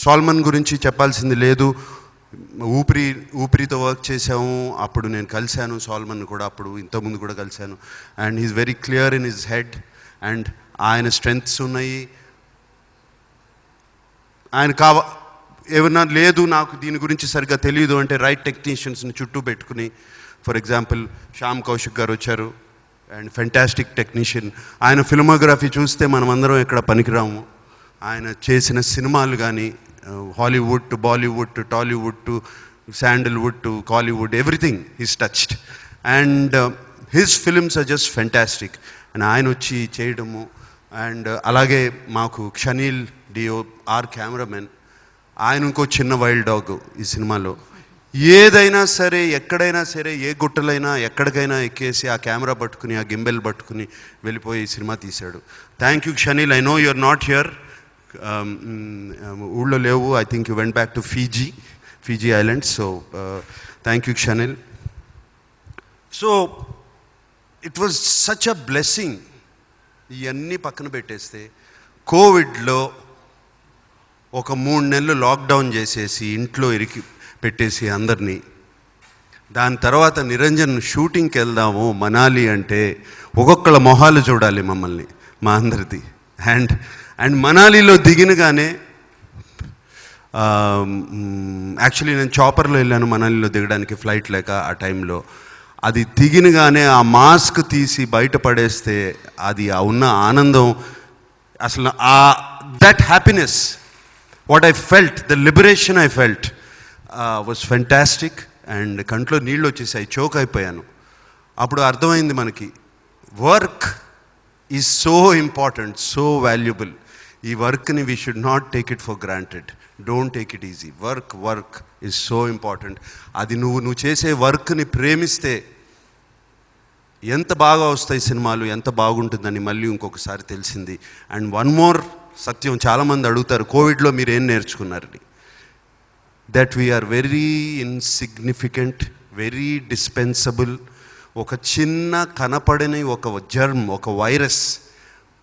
సాల్మన్ గురించి చెప్పాల్సింది లేదు. ఊపిరితో వర్క్ చేసాము. అప్పుడు నేను కలిశాను సాల్మన్ కూడా, అప్పుడు ఇంతకుముందు కూడా కలిశాను. And he's very clear in his head. And ఆయన స్ట్రెంగ్త్స్ ఉన్నాయి. ఆయన ఏమన్నా లేదు నాకు దీని గురించి సరిగ్గా తెలియదు అంటే రైట్ టెక్నీషియన్స్ని చుట్టూ పెట్టుకుని, ఫర్ ఎగ్జాంపుల్ శ్యామ్ కౌశిక్ గారు వచ్చారు అండ్ ఫెంటాస్టిక్ టెక్నీషియన్. ఆయన ఫిల్మోగ్రఫీ చూస్తే మనమందరం ఎక్కడ పనికిరాము. ఆయన చేసిన సినిమాలు కానీ Hollywood to Bollywood to Tollywood to Sandalwood to Kollywood, everything is touched. And his films are just fantastic. And ఆయన వచ్చి చేయడము. అండ్ అలాగే మాకు క్షనీల్ డిఓ ఆర్ కెమెరామెన్, ఆయన ఇంకో చిన్న వైల్డ్ డాగ్ ఈ సినిమాలో. ఏదైనా సరే ఎక్కడైనా సరే ఏ గుట్టలైనా ఎక్కడికైనా ఎక్కేసి ఆ కెమెరా పట్టుకుని ఆ గింబెల్ పట్టుకుని వెళ్ళిపోయి ఈ సినిమా తీశాడు. Thank you Shaneel. I know you're not here, ఊళ్ళో లేవు. I think you went back to Fiji Islands. So thank you Shaneel. So it was such a blessing. ఇవన్నీ పక్కన పెట్టేస్తే కోవిడ్లో ఒక 3 నెలలు లాక్డౌన్ చేసేసి ఇంట్లో ఇరికి పెట్టేసి అందరినీ, దాని తర్వాత నిరంజన్ షూటింగ్కి వెళ్దాము మనాలి అంటే ఒక్కొక్కళ్ళ మొహాలు చూడాలి మమ్మల్ని, మా అందరిది. అండ్ మనాలిలో దిగినగానే యాక్చువల్లీ నేను చాపర్లో వెళ్ళాను మనాలిలో దిగడానికి, ఫ్లైట్ లేక ఆ టైంలో. అది దిగినగానే ఆ మాస్క్ తీసి బయట పడేస్తే అది ఉన్న ఆనందం, అసలు that happiness, what I felt, the liberation I felt was fantastic. And కంట్లో నీళ్ళు వచ్చేసాయి, చోక్ అయిపోయాను. అప్పుడు అర్థమైంది మనకి work is so important, so valuable. ఈ వర్క్ని we should not take it for granted. Don't take it easy. Work is so important. అది నువ్వు చేసే వర్క్ని ప్రేమిస్తే ఎంత బాగా వస్తాయి సినిమాలు, ఎంత బాగుంటుందని మళ్ళీ ఇంకొకసారి తెలిసింది. అండ్ వన్ మోర్ సత్యం, చాలామంది అడుగుతారు కోవిడ్లో మీరు ఏం నేర్చుకున్నారని. That we're very insignificant, very dispensable. ఒక చిన్న కనపడని ఒక జర్మ్, ఒక వైరస్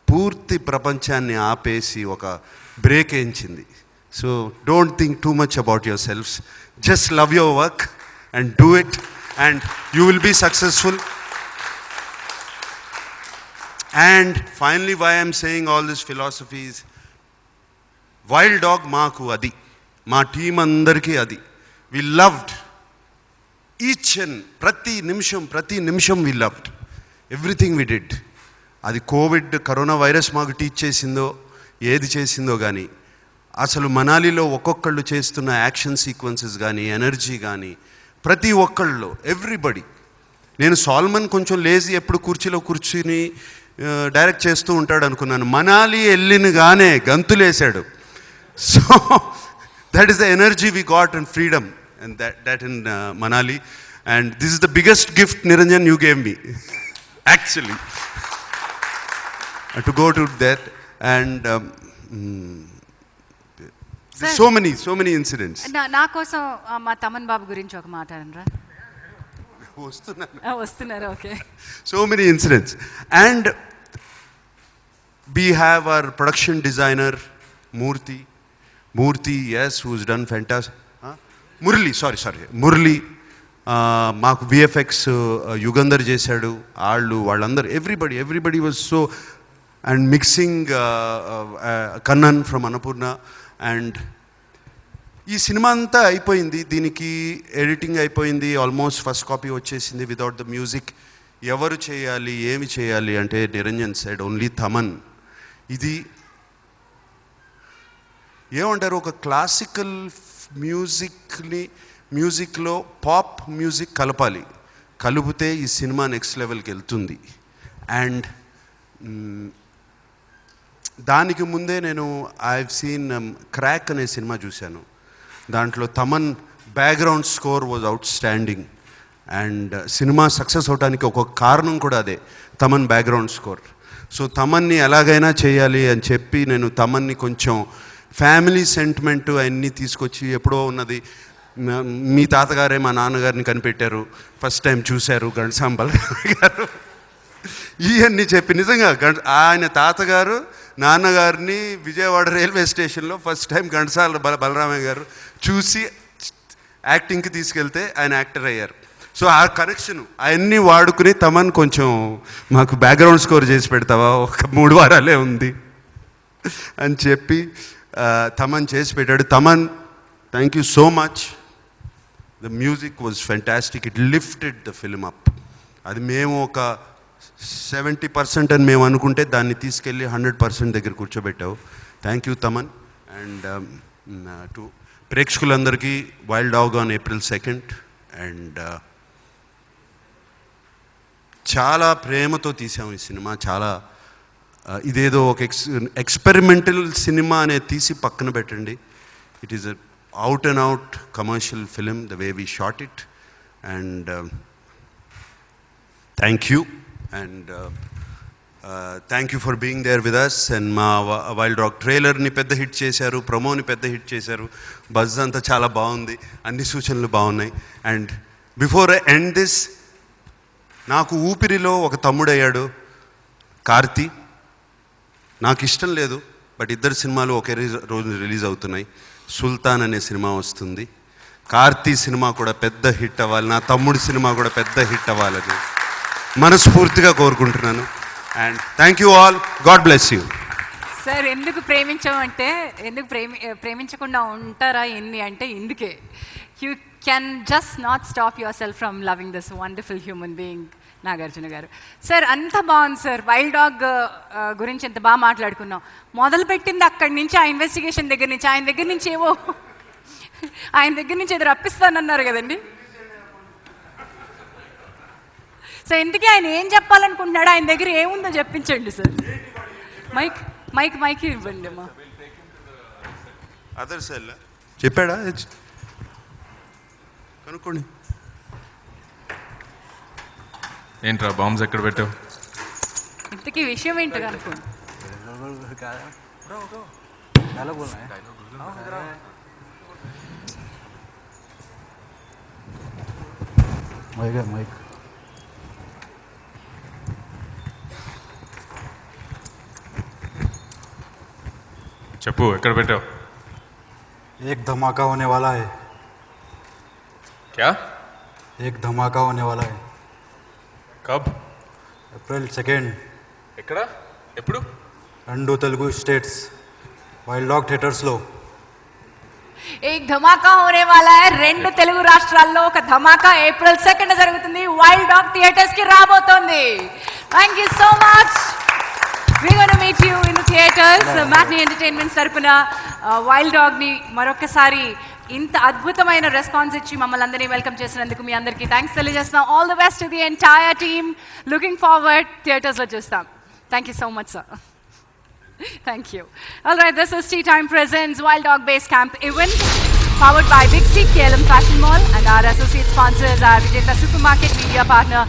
పూర్తి ప్రపంచాన్ని ఆపేసి ఒక బ్రేక్ వేయించింది. So don't think too much about your selfs. Just love your work and do it and you will be successful. And finally, why I'm saying all this philosophy is, Wild Dog maaku adi, మా team అందరికీ అది. We loved each and ప్రతి నిమిషం we loved everything we did. అది Covid corona virus మాకు teach చేసిందో ఏది చేసిందో కానీ, అసలు మనాలిలో ఒక్కొక్కళ్ళు చేస్తున్న యాక్షన్ సీక్వెన్సెస్ కానీ, ఎనర్జీ కానీ, ప్రతి ఒక్కళ్ళు, ఎవ్రీబడి. నేను సాల్మన్ కొంచెం లేజీ, ఎప్పుడు కుర్చీలో కూర్చుని డైరెక్ట్ చేస్తూ ఉంటాడు అనుకున్నాను. మనాలి వెళ్ళినగానే గంతులేశాడు. So that is the energy we got and freedom and that in Manali. And this is the biggest gift Niranjan you gave me actually, to go to that. And so many incidents. నా కోసం మా తమన్ బాబు గురించి ఒక మాట అనరా? వస్తున్నారు. Okay. So many incidents. And we have our production designer Murthy, yes, who's done fantastic. Murli. మాకు VFX Yugandhar చేశాడు. వాళ్ళందరూ everybody was so. And mixing Kannan from Annapurna. And ఈ సినిమా అంతా అయిపోయింది, దీనికి ఎడిటింగ్ అయిపోయింది, ఆల్మోస్ట్ ఫస్ట్ కాపీ వచ్చేసింది వితౌట్ ద మ్యూజిక్. ఎవరు చేయాలి, ఏమి చేయాలి అంటే నిరంజన్ సైడ్ ఓన్లీ తమన్. ఇది ఏమంటారు, ఒక క్లాసికల్ మ్యూజిక్లో పాప్ మ్యూజిక్ కలపాలి, కలిపితే ఈ సినిమా నెక్స్ట్ లెవెల్కి వెళ్తుంది. అండ్ దానికి ముందే నేను ఐ హావ్ సీన్ క్రాక్ అనే సినిమా చూశాను. దాంట్లో Thaman background score was out standing. And cinema success అవడానికి ఒక కారణం కూడా అదే, తమన్ బ్యాక్గ్రౌండ్ స్కోర్. సో తమన్ని ఎలాగైనా చేయాలి అని చెప్పి నేను తమన్ని కొంచెం ఫ్యామిలీ సెంటిమెంట్ అన్నీ తీసుకొచ్చి, ఎప్పుడో ఉన్నది మీ తాతగారే మా నాన్నగారిని కనిపెట్టారు, ఫస్ట్ టైం చూశారు ఘంటసాల గారు, ఇవన్నీ చెప్పి నిజంగా ఆయన తాతగారు నాన్నగారిని విజయవాడ రైల్వే స్టేషన్లో ఫస్ట్ టైం ఘంటసాల బలరామయ్య గారు చూసి యాక్టింగ్కి తీసుకెళ్తే ఆయన యాక్టర్ అయ్యారు. సో ఆ కనెక్షన్ అవన్నీ వాడుకుని తమన్ కొంచెం మాకు బ్యాక్గ్రౌండ్ స్కోర్ చేసి పెడతావా, ఒక 3 వారాలే ఉంది అని చెప్పి తమన్ చేసి పెట్టాడు. Thaman, thank you so much. The music was fantastic, it lifted the film up. అది మేము ఒక 70% అని మేము అనుకుంటే దాన్ని తీసుకెళ్ళి 100% దగ్గర కూర్చోబెట్టావు. Thank you Thaman. And to ప్రేక్షకులందరికీ Wild dog on April 2nd. And చాలా ప్రేమతో తీసాము ఈ సినిమా. చాలా ఇదేదో ఒక ఎక్స్పెరిమెంటల్ సినిమా అనేది తీసి పక్కన పెట్టండి. It is out and out commercial film the way we shot it. And thank you. And thank you for being there with us. And మా వైల్డ్ డాగ్ ట్రైలర్ని పెద్ద హిట్ చేశారు, ప్రమోని పెద్ద హిట్ చేశారు, బజ్ అంతా చాలా బాగుంది, అన్ని సూచనలు బాగున్నాయి. And before I end this, నాకు ఊపిరిలో ఒక తమ్ముడు అయ్యాడు కార్తీ. నాకు ఇష్టం లేదు, బట్ ఇద్దరు సినిమాలు ఒకే రోజు రిలీజ్ అవుతున్నాయి. సుల్తాన్ అనే సినిమా వస్తుంది, కార్తీ సినిమా కూడా పెద్ద హిట్ అవ్వాలి, నా తమ్ముడి సినిమా కూడా పెద్ద హిట్ అవ్వాలని మనస్ఫూర్తిగా కోరుకుంటున్నాను. And thank you all, God bless you. Sir ఎందుకు ప్రేమించామంటే, ఎందుకు ప్రేమించకుండా ఉంటారా ఎన్ని అంటే ఇందుకే. You can just not stop your self from loving this wonderful human being Nagarjuna గారు. సార్ అంత బాగుంది సార్, వైల్డ్ డాగ్ గురించి ఎంత బాగా మాట్లాడుకున్నాం. మొదలుపెట్టింది అక్కడి నుంచి, ఆ ఇన్వెస్టిగేషన్ దగ్గర నుంచి, ఆయన దగ్గర నుంచి ఏదో రప్పిస్తానన్నారు కదండి. సో ఇందుకే ఆయన ఏం చెప్పాలనుకుంటున్నాడు, ఆయన దగ్గర ఏముందో చెప్పించండి సార్. మైక్ ఇవ్వండి అమ్మా. అదర్ సెల్ చెప్పాడా, కనుక్కోండి. ఏంట్రా బాంబ్స్ ఎక్కడ పెట్టావు? ఇంతకీ విషయం ఏంటో కనుక్కోండి. మైక్ చెప్పు, ఎక్కడ పెట్టావు? एक धमाका होने वाला है. क्या? एक धमाका होने वाला है. कब? April 2nd. ఎక్కడ, ఎప్పుడు? 2 తెలుగు స్టేట్స్, వైల్డ్ డాగ్ థియేటర్స్లో. एक धमाका होने वाला है. 2 తెలుగు రాష్ట్రాల్లో ఒక ధమాకా April 2nd జరుగుతుంది. వైల్డ్ డాగ్ థియేటర్స్ కి రాబోతోంది. Thank you so much. We're going to meet you in the theaters. Matinee Entertainment తరపున వైల్డ్ డాగ్ని మరొకసారి ఇంత అద్భుతమైన రెస్పాన్స్ ఇచ్చి మమ్మల్ని అందరినీ వెల్కమ్ చేసినందుకు మీ అందరికీ థ్యాంక్స్ తెలియజేస్తున్నాం. All the best to the entire team. Looking forward, థియేటర్స్లో చూస్తాం. Thank you so much sir. Thank you. All right, this is Tea Time Presents Wild Dog Base Camp event powered by Big C, KLM Fashion Mall, and our associate sponsors are Vijayta Supermarket, media partner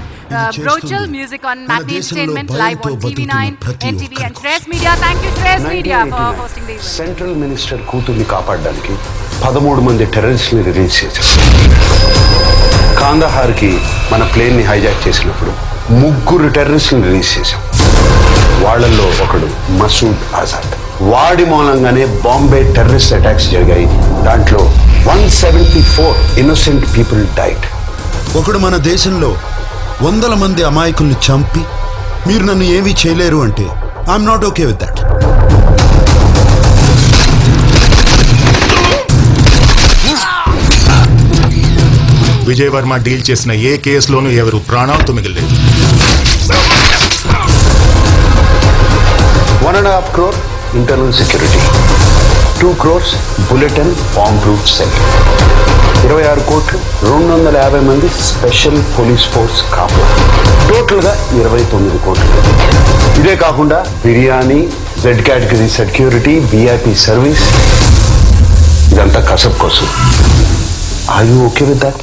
Brochel, music on Matinee Entertainment, live on TV9, NTV and Trace Media. Thank you Trace Media for hosting the event. Central minister కూతుర్ని కాపాడడానికి 13 మంది టెర్రరిస్ట్ని release చేశారు. కాందహార్కి మన ప్లేన్ని hijack చేసినప్పుడు 3 టెర్రరిస్ట్ని release చేశాం. వాళ్ళల్లో ఒకడు మసూద్ ఆజాద్. వాడి మూలంగానే బాంబే టెర్రరిస్ట్ అటాక్స్ జరిగాయి. దాంట్లో 174 ఇన్నోసెంట్ పీపుల్ డైడ్. ఒకడు మన దేశంలో 100 మంది అమాయకుల్ని చంపి మీరు నన్ను ఏమీ చేయలేరు అంటే I'm not okay with that. Vijay Varma deal చేసిన ఏ కేసులోనూ ఎవరు ప్రాణాలతో మిగిలేదు. 1.5 crore internal security, 2 crores bullet and bomb proof cell, 26 కోట్లు, 250 మంది స్పెషల్ పోలీస్ ఫోర్స్ కాపులు, టోటల్గా 29 కోట్లు. ఇదే కాకుండా biryani, Z category security, VIP service, ఇదంతా కసబ్ కోసం. Are you okay with that?